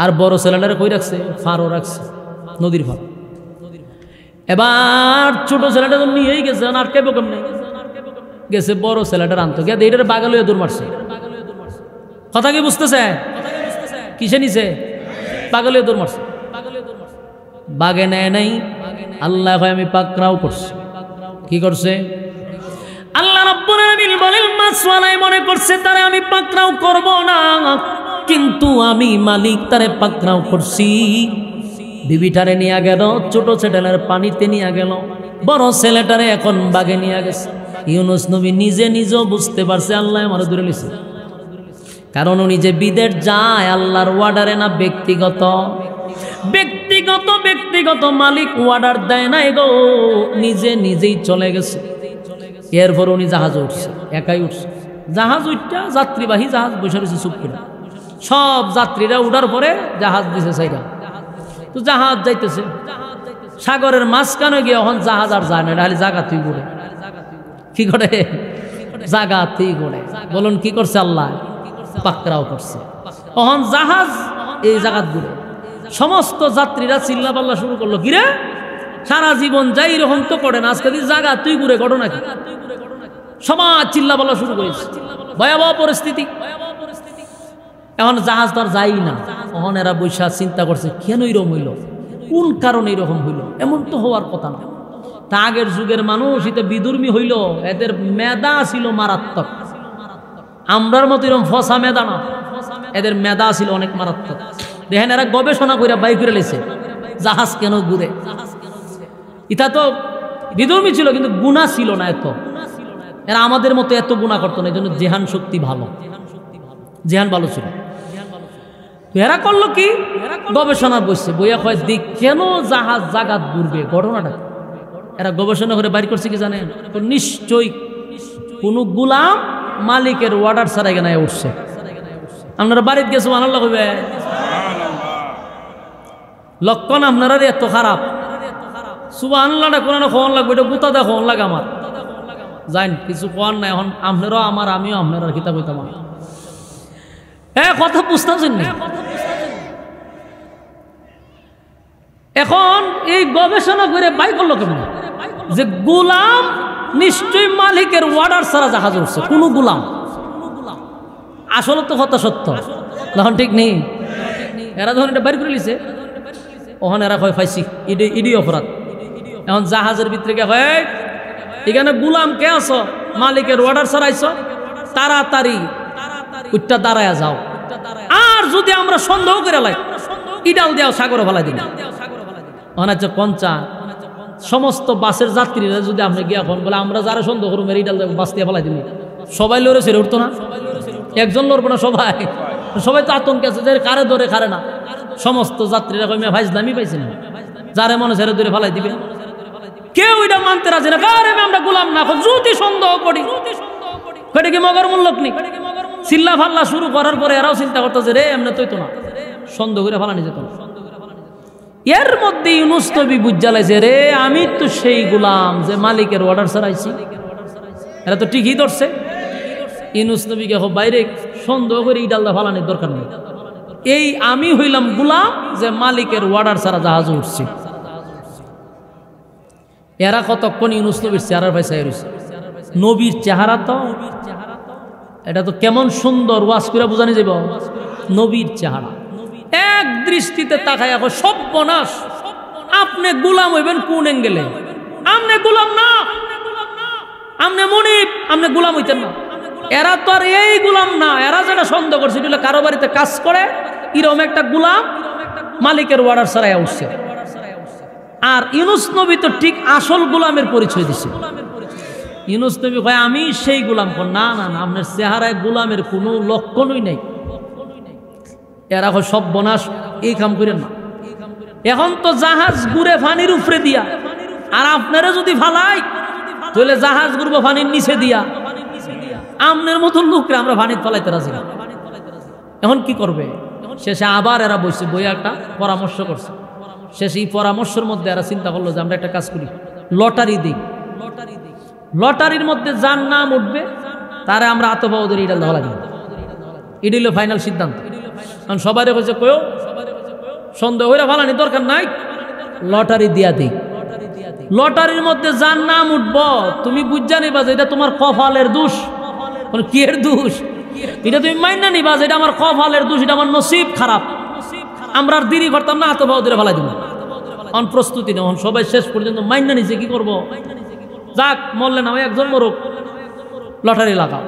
আর বড় ছেলেটারে কই রাখছে? ফারো রাখছে, নদীর ফার। এবার ছোট ছেলেটা তো নিয়েই গেছে, আর কেবো কেমনে গেছে বড় ছেলেটার আনতো গিয়ে এইটার বাগালুয়ে দৌড় মারছে। কথা কি বুঝতেছে? কিসে নিছে? বাগালুয়ে দৌড় মারছে, বাগে নেয় নাই। আল্লাহ কয় আমি পাকড়াও করছি। কি করছে? আল্লাহ রাব্বুল আলামিন বলেন, মাছওয়ালাই মনে করছে তারে আমি পাকড়াও করব না, কিন্তু আমি মালিক তারে পাকড়াও করছি। বিবিটারে নিয়ে গেল, ছোট ছেলেটার পানিতে নিয়ে গেল, বড় ছেলেটারে এখন বাগে নিয়ে গেছে। ইউনূস নবী নিজে নিজেও বুঝতে পারছে আল্লাহ আমার দূরে নিছে, কারণ উনি যে বিদেশ যায় আল্লাহর ওয়ার্ডারে না, ব্যক্তিগত ব্যক্তিগত ব্যক্তিগত মালিক ওয়ার্ডার দেয় না, এগো নিজে নিজেই চলে গেছে। এরপর উনি জাহাজ উঠছে, একাই উঠছে। জাহাজ উঠটা যাত্রীবাহী জাহাজ বসে রয়েছে চুপ করে, সব যাত্রীরা উঠার পরে জাহাজ দিছে সাইডা। তো জাহাজ যাইতেছে সাগরের মাঝখানে গিয়ে, এখন জাহাজ আর যায় না, খালি জায়গা তুই ঘুরে। কি করে? জায়গা তুই ঘুরে। বলুন কি করছে আল্লাহ? পাকড়াও করছে। এখন জাহাজ এই জায়গা ঘুরে, সমস্ত যাত্রীরা চিল্লা পাল্লা শুরু করলো, কিরে সারা জীবন যাই এরকম তো করে না, আজকে জায়গা তুই ঘুরে ঘটনা কি? সমাজ চিল্লা পাল্লা শুরু করেছে, ভয়াবহ পরিস্থিতি। এখন জাহাজ তো আর যাই না। তখন এরা বৈশা চিন্তা করছে কেন এরকম হইল, কোন কারণে এরকম হইল, এমন তো হওয়ার কথা না। তা আগের যুগের মানুষ এতে বিধর্মী হইল, এদের মেধা ছিল মারাত্মক, আমরার মতো এরকম ফসা মেধা না, এদের মেধা ছিল অনেক মারাত্মক। দেখেন এরা গবেষণা করে বাই করে লেছে জাহাজ কেন ঘুরে। ইটা তো বিধর্মী ছিল কিন্তু গুনাহ ছিল না এত, এরা আমাদের মতো এত গুনাহ করতো না, এই জন্য জেহান শক্তি ভালো, জেহান ভালো ছিল। এরা করলো কি, গবেষণা বসছে, বইয়া কয় দিক কেন জাহাজ জাগাত ঘুরবে, ঘটনাটা এরা গবেষণা করে বাইর করছে কি জানেন, নিশ্চয়ই কোন গুলাম মালিকের অর্ডার ছাড়া এখানে উঠছে। আপনারা বাড়িতে গেছে সুবহানাল্লাহ কইবে, লক্ষণ আপনারা এত খারাপ, সুবহানাল্লাহটা কোরআনে কোন লাগবে, এটা গুতা দেখো লাগে আমার জান কিছু কোন নাই। এখন আপনারাও আমার, আমিও আপনারা কিতাব হইতাম। কথা বুঝতেছেন না? এখন এই গবেষণা করে বাই করলো কেমন যে গোলাম নিশ্চয়ই মালিকের অর্ডার ছাড়া জাহাজ উঠছে, কোন গোলাম। আসলে তো কথা সত্য, তখন ঠিক নেই। এরা যখন এটা বাইর করে লিছে, ওখানে এরা কয় পাইছি ইডি অপরাধ। এখন জাহাজের ভিতরে কে হয়, এখানে গোলাম কে আছো, মালিকের অর্ডার ছাড়াইছ, তাড়াতাড়ি উঠটা দাঁড়ায় যাও। আর যদি আমরা সন্দেহ করে লাই, ইডাল দেওয়া সাগরে ফেলাই দিন। হচ্ছে কঞ্চা সমস্ত বাসের যাত্রীরা যদি আপনি গিয়া ফোন বলে আমরা যারা সন্দেহ করুন ইডাল বাস দিয়ে ফেলাই দিন, সবাই লড়ে ছেড়ে উঠতো না, একজন লড়বো না, সবাই সবাই তো আতঙ্কে আছে যে কারে ধরে কারে না। সমস্ত যাত্রীরা কই ভাইজ দামি পাইছে না, যারে মনে ছেড়ে ধরে ফেলাই দিবে, কেউ এটা মানতে রাজি না। কারে আমরা গোলাম না, যদি সন্দেহ করি সেটা কি মগর মূল্যক নেই। চিল্লা ফাল্লা শুরু করার পরে এরাও চিন্তা করতেছে রে এমনি তৈতো না, সন্দেহ করে ফালানি যেত না। এর মধ্যে ইউনুস নবী বুঝালাইছে রে আমি তো সেই গোলাম যে মালিকের অর্ডার ছাড়াইছি। এরা তো ঠিকই ধরছে। ইউনুস নবীকে বাইরে সন্দেহ করে ইডালদা ফালানির দরকার নেই, এই আমি হইলাম গোলাম যে মালিকের অর্ডার ছাড়া জাহাজ উঠছি। এরা কতক্ষণ ইউনুস নবীর চেহারার ভাই চাই রয়েছে। নবীর চেহারা তো এটা তো কেমন সুন্দর, ওয়াজ করে বোঝানি যাব। নবীর চেহারা এক দৃষ্টিতে তাকায় এখন সর্বনাশ, আপনি গোলাম হইবেন কোন অ্যাঙ্গেলে? আপনি গোলাম না, আপনি মনিব, আপনি গোলাম হইতেন না। এরা তো আর এই গোলাম না, এরা যেটা সন্দেহ করছে এটা কারো বাড়িতে কাজ করে, এরকম একটা গোলাম মালিকের অর্ডার ছাড়াই উঠছে। আর ইউনুস নবী তো ঠিক আসল গোলামের পরিচয় দিছে। ইউনুস নবী কয় আমি সেই গোলাম। না না না, আপনার চেহারায় গোলামের কোনো লক্ষণই নেই। এরা কয় সর্বনাশ, এই কাম করেন না। এখন তো জাহাজ ঘুরে ফানির উপরে দিয়া, আর আপনারা যদি ফালাই তাহলে জাহাজ ঘুরবো ফানির নিচে দিয়া। আপনার মতন লোকরা আমরা ফানির ফালাইতে রাজি না। এখন কি করবে? শেষে আবার এরা বসে বই একটা পরামর্শ করছে। শেষে এই পরামর্শের মধ্যে এরা চিন্তা করলো যে আমরা একটা কাজ করি, লটারি দিই। লটারির মধ্যে যার নাম উঠবে তারা আমরা আতবাউদের ইডাল দেওয়া লাগবে। ইডিল ফাইনাল সিদ্ধান্ত। কারণ সবাই বলছে কেউ সন্দেহ হইরা ফালানি দরকার নাই, লটারি দিয়া দিই। লটারির মধ্যে যার নাম উঠব তুমি বুঝা নিবা যে এটা তোমার কপালের দোষ। কি এর দোষ? এটা তুমি মাইনা নিবা যে এটা আমার কপালের দোষ, এটা আমার নসিব খারাপ। আমরা আর দেরি করতাম না, আতবাউদের ফালাই দিব। অন প্রস্তুতি নেই, সবাই শেষ পর্যন্ত মাইনা নিছে। কি করবো? যাক মরলে না, একজন মরুক, লটারি লাগাও।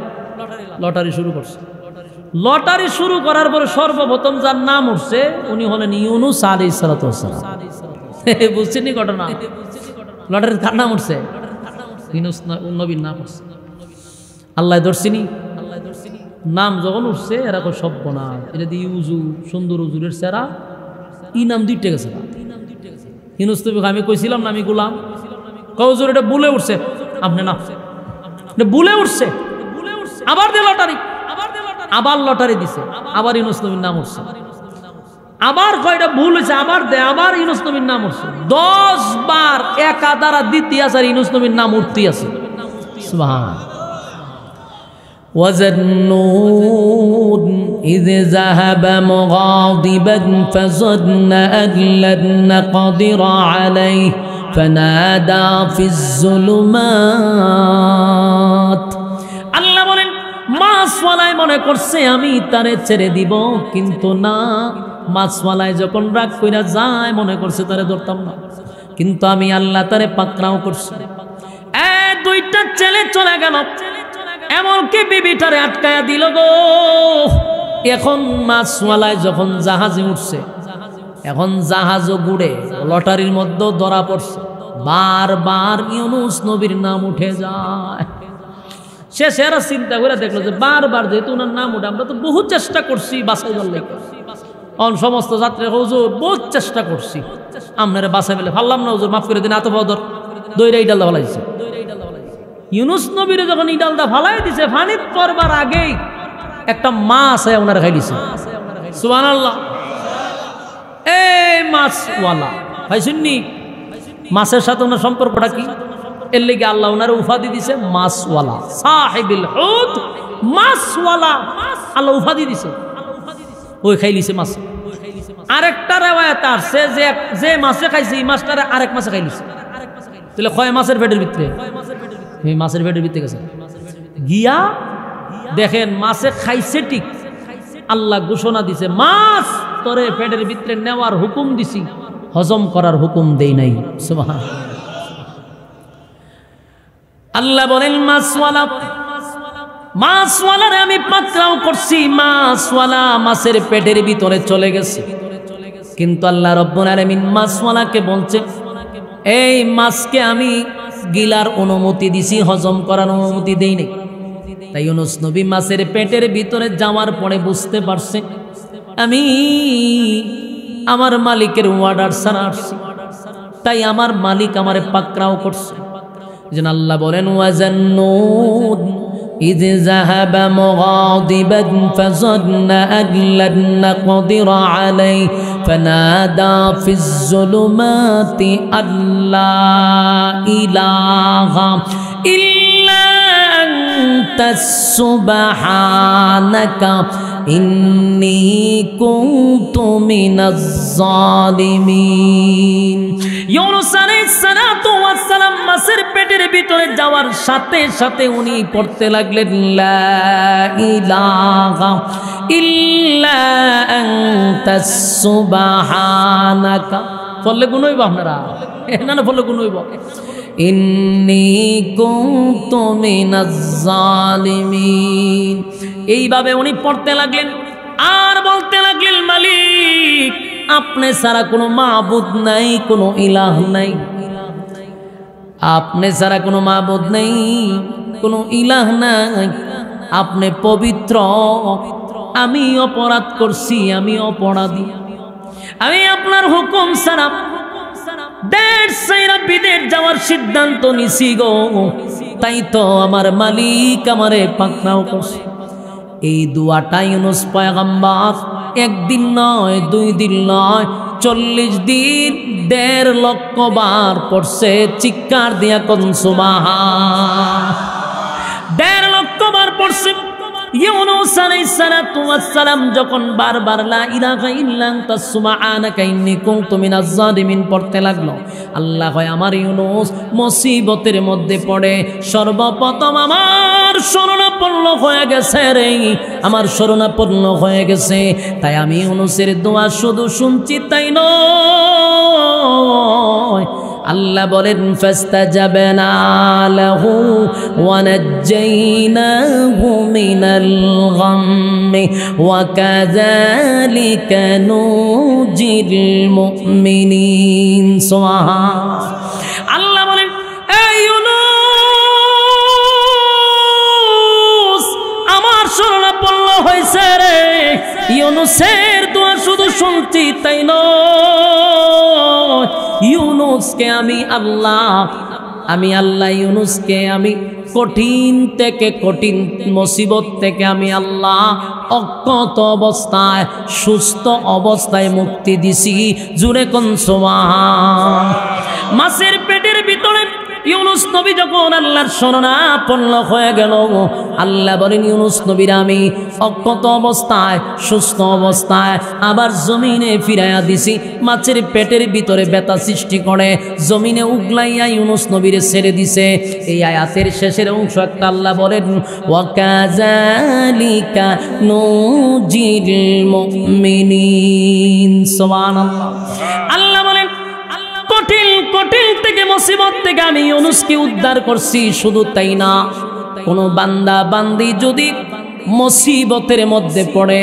লটারি শুরু করছে। লটারি শুরু করার পরে সর্বপ্রথম যার নাম উঠছে উনি হলেন ইউনুস আলাইহিস সালাতু ওয়াস সালাম। বুঝছেন নি ঘটনা? লটারির কার নাম উঠছে? ইউনুস নবীর নাম উঠছে। আল্লাহ ধরছিনি নাম যখন উঠছে এরা কো সব্বনা, এটা দিয়ে উজু সুন্দর উজুরের সেরা ই নাম দুইটা গেছে। ইউনুস নবী আমি কইছিলাম না আমি গোলাম, কৌজুর এটা বুলে উঠছে। আপনি না, এটা বুলে উঠছে। আবার দে লটারি, আবার লটারি দিছে, আবার ইউনুস নবীর নাম উঠছে। আবার কয়টা ভুল হয়েছে, আবার দে, আবার ইউনুস নবীর নাম উঠছে। 10 বার একা দ্বারা দ্বিতীয় আর ইউনুস নবীর নাম উঠতেই আছে। সুবহান। وَظَنُّونَ إِذْ ذَهَبَ مُغَاضِبًا فَظَنَّ أَن لَّن نَّقْدِرَ عَلَيْهِ فَنَادَى فِي الظُّلُمَاتِ। আল্লাহ বলেন মাছওয়ালায় মনে করছে আমি তারে ছেড়ে দিব, কিন্তু না, মাছওয়ালায় যখন রাগ কইরা যায় মনে করছে তারে ধরতাম না, কিন্তু আমি আল্লাহ তারে পাকড়াও করছি। দুইটা ছেলে চলে গেল, এমনকি বিবিটারে আটকায়া দিল গো। এখন মাছওয়ালায় যখন জাহাজে উঠছে, এখন জাহাজও ঘুরে লটারির মধ্যে ধরা পড়ছে। বারবার ইউনুস নবীর নাম উঠে যায়। সে সেরা চিন্তা করে দেখলো যে বারবার যেহেতু ওনার নাম ওটা আমরা তো বহু চেষ্টা করছি বাসাই বললে সমস্ত যাত্রী হুজুর বহুত চেষ্টা করছি আপনারা বাসায় পেলে ফাললাম না হুজুর মাফ করে দিন এত বদর দইরা ইডালদা ফালাইছে ইউনুস নবীরে যখন ইডালদা ফালাই দিছে ফানিত পড়বার আগেই একটা মাছ ওনারা খাই দিছে সুবহানাল্লাহ। এই মাছওয়ালা ভাই শুননি মাছের সাথে ওনার সম্পর্কটা কি? এর লেগে আল্লাহ ওনারে উপাধি দিছে মাছওয়ালা, সাহিবুল হুত, মাছওয়ালা আল্লাহ উপাধি দিছে। ওই খাইলিছে মাছ। আরেকটা রিওয়ায়াত আছে যে মাছে খাইছে এই মাছটারে আরেক মাছে খাইলিছে। তাহলে কয় মাছের পেটের ভিতরে? এই মাছের পেটের ভিতরে গেছে গিয়া দেখেন মাছে খাইছে ঠিক, আল্লাহ ঘোষণা দিছে মাছ তোরে পেটের ভিতরে নেওয়ার হুকুম দিছি, হজম করার হুকুম দেই নাই। সুবহানাল্লাহ। আল্লাহ বলেন মাছওয়ালারে আমি পাকড়াও করছি, মাছওয়ালা মাছের পেটের ভিতরে চলে গেছে। কিন্তু আল্লাহ রব্বুল আলামিন মাছওয়ালাকে বলছে এই মাছকে আমি গিলার অনুমতি দিছি, হজম করার অনুমতি দেই নাই। তাই ইউনুস নবী মাছের পেটের ভিতরে যাওয়ার পরে বুঝতে পারছে আমি আমার মালিকের ওয়ার্ডার ছাড়া আসছি, তাই আমার মালিক আমারে পাকড়াও করছে। যেন আল্লাহ বলেন ওয়াজান্নুন ইয যাহাবা মুগাদিবান ফাযান্না আন লান নাকদিরা আলাইহি ফানাদা ফিজ যুলুমাতি আল্লা ইলাহা ইল্লা আনতা সুবহানাকা ইন্নী কুনতু মিনাজ জালিমিন। ইউনুস আলাইহিস সালাতু ওয়াস সালাম মাছের পেটের ভিতরে যাওয়ার সাথে সাথে উনি পড়তে লাগলেন লা ইলাহা ইল্লা আনতাস সুবহানাকা। বললে গুণ হইব আপনারা? না না বললে গুণ হইব। ইন্নী কুনতু মিনাজ জালিমিন। এইভাবে উনি পড়তে লাগলেন আর বলতে লাগলেন মালিক আপনি ছাড়া কোনো মাবুদ নাই, কোনো ইলাহ নাই, আপনি ছাড়া কোনো মাবুদ নাই, কোনো ইলাহ নাই, আপনি পবিত্র, আমি অপরাধ করছি, আমি অপরাধী, আমি আপনার হুকুম ছাড়া দেশ ছাইরা বিদেশ যাওয়ার সিদ্ধান্ত নিছি গো, তাই তো আমার মালিক আমারে পাকড়াও করছে। এই দুয়াটা ইউনুস পয়গম্বর একদিন নয়, 2 দিন নয়, 40 দিন 1.5 লক্ষ বার পড়ছে। চিৎকার দিয়া কোন সুবহান। 1.5 লক্ষ বার পড়ছে। ইউনুস আলাইহিস সালাতু ওয়াস সালাম যখন বারবার লা ইলাহা ইল্লা আনতা সুবহানাকা ইন্নী কুনতু মিনাজ জালিমিন পড়তে লাগলো, আল্লাহ কয় আমার ইউনুস মুসিবতের মধ্যে পড়ে সর্বপ্রথম আমার শরণাপন্ন হয়ে গেছে রে, আমার শরণাপন্ন হয়ে গেছে। তাই আমি ইউনুসের দোয়া শুধু শুনছি তাই নয়, আল্লাহ বলেন ফাস্তাজাবনা লাহু ওয়া নাজ্জাইনাহু মিনাল গাম্মি ওয়া কাযালিকা নুজিল মুমিনিন। সুবহান। আল্লাহ বলেন এই ইউনুস আমার শরণাপন্ন হয়েছে রে, ইউনুসের দোয়া শুধু শুনছি তাই নয়, ইউনুসকে আমি আল্লাহ ইউনুসকে আমি কঠিন থেকে কঠিন মুসিবত থেকে আমি আল্লাহ অজ্ঞাত অবস্থায় সুস্থ অবস্থায় মুক্তি দিছি। জুরে কোন সুবহান। মাছের পেটের ভিতরে ইউনুস নবী যখন আল্লাহর শরণাপন্ন হয়ে গেল, আল্লাহ বলেন ইউনুস নবীর আমি অজ্ঞাত অবস্থায় সুস্থ অবস্থায় আবার জমিনে ফিরাইয়া দিছি। মাছের পেটের ভিতরে ব্যথা সৃষ্টি করে জমিনে উগলাইয়া ইউনুস নবীরে ছেড়ে দিছে। এই আয়াতের শেষের অংশ একটা আল্লাহ বলেন ওয়া কাযালিকা নুজিল মুমিনিন। সুবহানাল্লাহ। আল্লাহ বলেন কঠিন থেকে মুসিবত থেকে আমি ইউনুসকে উদ্ধার করছি। শুধু তাই না, কোন বান্দা বান্দি যদি মুসিবতের মধ্যে পড়ে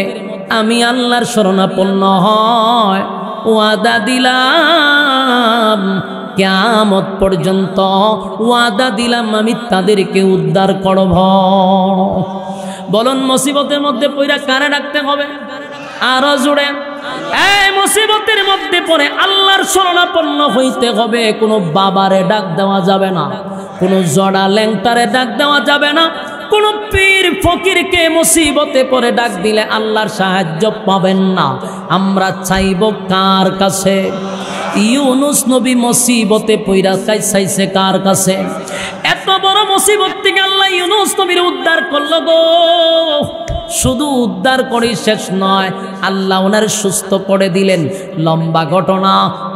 আমি আল্লাহর শরণাপন্ন হয়, ওয়াদা দিলাম কিয়ামত পর্যন্ত ওয়াদা দিলাম আমি তাদেরকে উদ্ধার করব। বলুন মুসিবতের মধ্যে পইরা কারে ডাকতে হবে? আরো জোরে। এই মুসিবতের মধ্যে পড়ে আল্লাহর শরণাপন্ন হইতে হবে। কোনো বাবারে ডাক দেওয়া যাবে না, কোনো জড়া ল্যাংটারে ডাক দেওয়া যাবে না, কোন পীর ফকিরকে মুসিবতে পড়ে ডাক দিলে আল্লাহর সাহায্য পাবেন না। আমরা চাইব কার কাছে? ইউনুস নবী মুসিবতে পইরা চাইছে কার কাছে? এত বড় মুসিবত থেকে আল্লাহ ইউনুস নবীর উদ্ধার করল গো। শুধু উদ্ধার করে শেষ নয়, আল্লাহ ওনার সুস্থ করে দিলেন। লম্বা ঘটনা।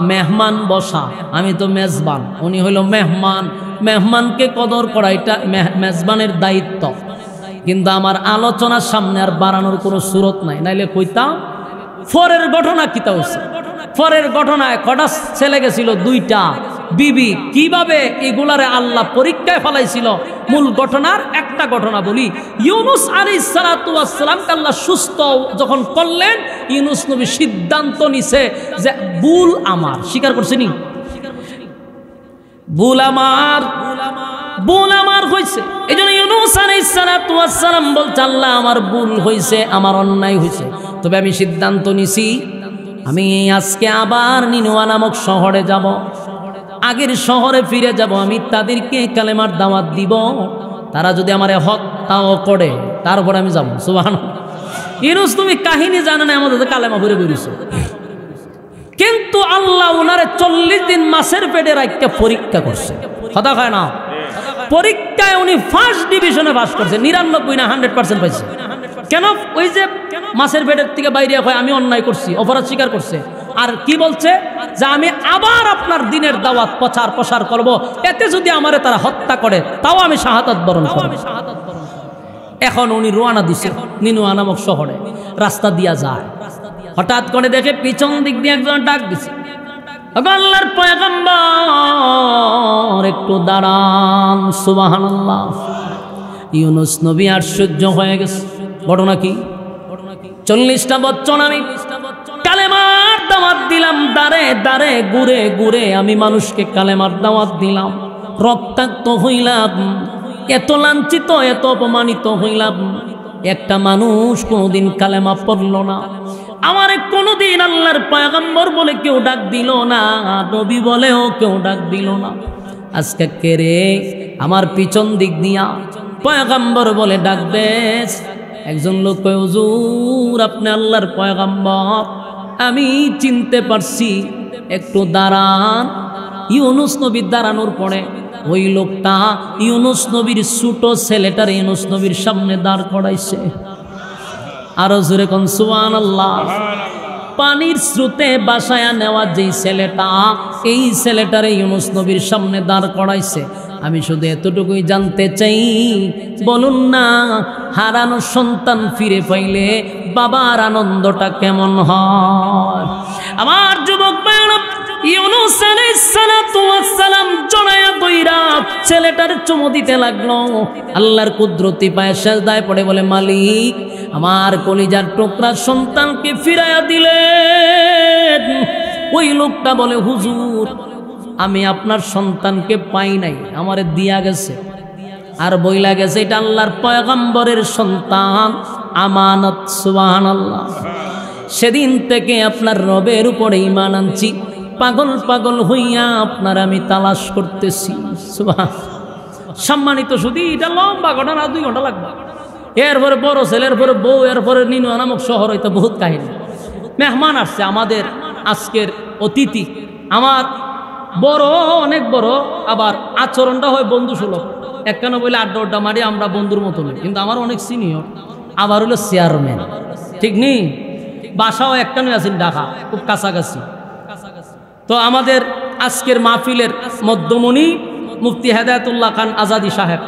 মেহমান বসা, আমি তো মেজবান, উনি হইল মেহমান। মেহমানকে কদর করা এটা মেজবানের দায়িত্ব। কিন্তু আমার আলোচনার সামনে আর বাড়ানোর কোনো সুরত নাই, নাইলে কইতাম। ফরের ঘটনা কিতা হয়েছে? ফরের ঘটনায় কটা ছেলে গেছিল? 2টা বিবি। কিভাবে এগুলারে আল্লাহ পরীক্ষায় ফেলাইছিল? মূল ঘটনার একটা ঘটনা বলি। ইউনুস আলাইহিস সালাতু ওয়াস সালামকে আল্লাহ সুস্থ যখন করলেন, ইউনুস নবী সিদ্ধান্ত নিছে যে ভুল আমার। স্বীকার করছেনি? ভুল আমার, ভুল আমার হয়েছে। এই জন্য ইউনুস আলাইহিস সালাতু ওয়াস সালাম বলছে, আল্লাহ আমার ভুল হয়েছে, আমার অন্যায় হয়েছে, তবে আমি সিদ্ধান্ত নিছি আমি আজকে আবার নিনওয়া নামক শহরে যাব। আগের শহরে ফিরে যাব। আমি তাদেরকে কালেমার দাওয়াত দিব। তারা যদি আমারে হত্যাও করে তারপর আমি যাব। সুবহানাল্লাহ। ইউনুস তুমি কাহিনী জানেন, আমাদের কালেমা ভরে বেরিয়েছে। কিন্তু আল্লাহ ওনারে 40 দিন মাছের পেটে রাখতে পরীক্ষা করছে। কথা কয় না? পরীক্ষায় উনি ফার্স্ট ডিভিশনে পাস করছে। 99 না 100% পাইছে। কেন? ওই যে মাছের পেটের থেকে বাইরে হয় আমি অন্যায় করছি, অপরাধ স্বীকার করছে। আর কি বলছে? যে আমি আবার আপনার দিনের দাওয়াত প্রচার করব, এতে যদি আমারে তারা হত্যা করে তাও আমি শাহাদাত বরণ করব। এখন উনি রওনা দিছে নিনওয়া নামক শহরে। রাস্তা দিয়া যায়, হঠাৎ করে দেখে পিছন দিক দিয়ে একজন ডাক দিছে, আল্লাহর পয়গম্বর একটু দাঁড়ান। সুবহানাল্লাহ। ইউনুস নবী আশ্চর্য হয়ে গেছে। ঘটনা কি? 40টা বছর আমি কালেমার দাওয়াত দিলাম, দাঁড়ে দাঁড়ে ঘুরে ঘুরে আমি মানুষকে কালেমার দাওয়াত দিলাম। রক্তাক্ত হইলাম, এত লাঞ্ছিত, এত অপমানিত হইলাম। একটা মানুষ কোনোদিন কালেমা পড়ল না। আমারে কোনোদিন আল্লাহর পয়গম্বর বলে কেউ ডাক দিল না, নবী বলেও কেউ ডাক দিল না। আজকে কে রে আমার পিছন দিক দিয়া পয়গম্বর বলে ডাকবে? একজন লোক কয়, হুজুর আপনি আল্লাহর পয়গম্বর, আমি চিনতে পারছি, একটু দাঁড়ান। ইউনুস নবী দাঁড়ানোর পরে ওই লোকটা ইউনুস নবীর ছোট ছেলেটার ইউনুস নবীর সামনে দাঁড় করাইছে। আরো জোরে কোন সুবহানাল্লাহ। পানির স্রোতে বাসায়া নেওয়া যেই ছেলেটা, এই ছেলেটারে ইউনুস নবীর সামনে দাঁড় করাইছে। আমি শুধু এতটুকুই জানতে চাই, বলুন না হারানো সন্তান ফিরে পাইলে বাবার আনন্দটা কেমন হয়? আমার যুবক ভাইরা, ইউনুস আলাইহিস সালাতু ওয়াস সালাম জড়ায়া দইরা ছেলেটার চুমু দিতে লাগলো। আল্লাহর কুদরতি পায়ে সেজদায় পড়ে বলে, মালিক আমার কলিজার টুকরা সন্তানকে ফিরাইয়া দিলেন। ওই লোকটা বলে, হুজুর আমি আপনার সন্তানকে পাই নাই, আমারে দিয়া গেছে। আর বইলা গেছে এটা আল্লাহর পয়গম্বরের সন্তান, আমানত। সুবহানাল্লাহ। সেদিন থেকে আপনার রবের উপরে ঈমান আনছি, পাগল পাগল হইয়া আপনার আমি তালাশ করতেছি। সম্মানিত শুধু এটা লম্বা ঘটনা, 2 ঘন্টা লাগবে। এরপরে বড় ছেলের পরে বউ, এরপরে নিনওয়া নামক শহর, হয়তো বহুত কাহিনী। মেহমান আসছে আমাদের আজকের অতিথি, আমার বড়, অনেক বড়, আবার আচরণটা হয় বন্ধু সুলভ। একখানে বলে আড্ডা মারি আমরা বন্ধুর মতো নেই, কিন্তু আমার অনেক সিনিয়র, আবার হলো চেয়ারম্যান, ঠিক নেই? বাসাও একখানে আছেন ঢাকা, খুব কাছাকাছি। তো আমাদের আজকের মাহফিলের মধ্যমণি মুফতি হেদায়েতুল্লাহ খান আজাদি সাহেব,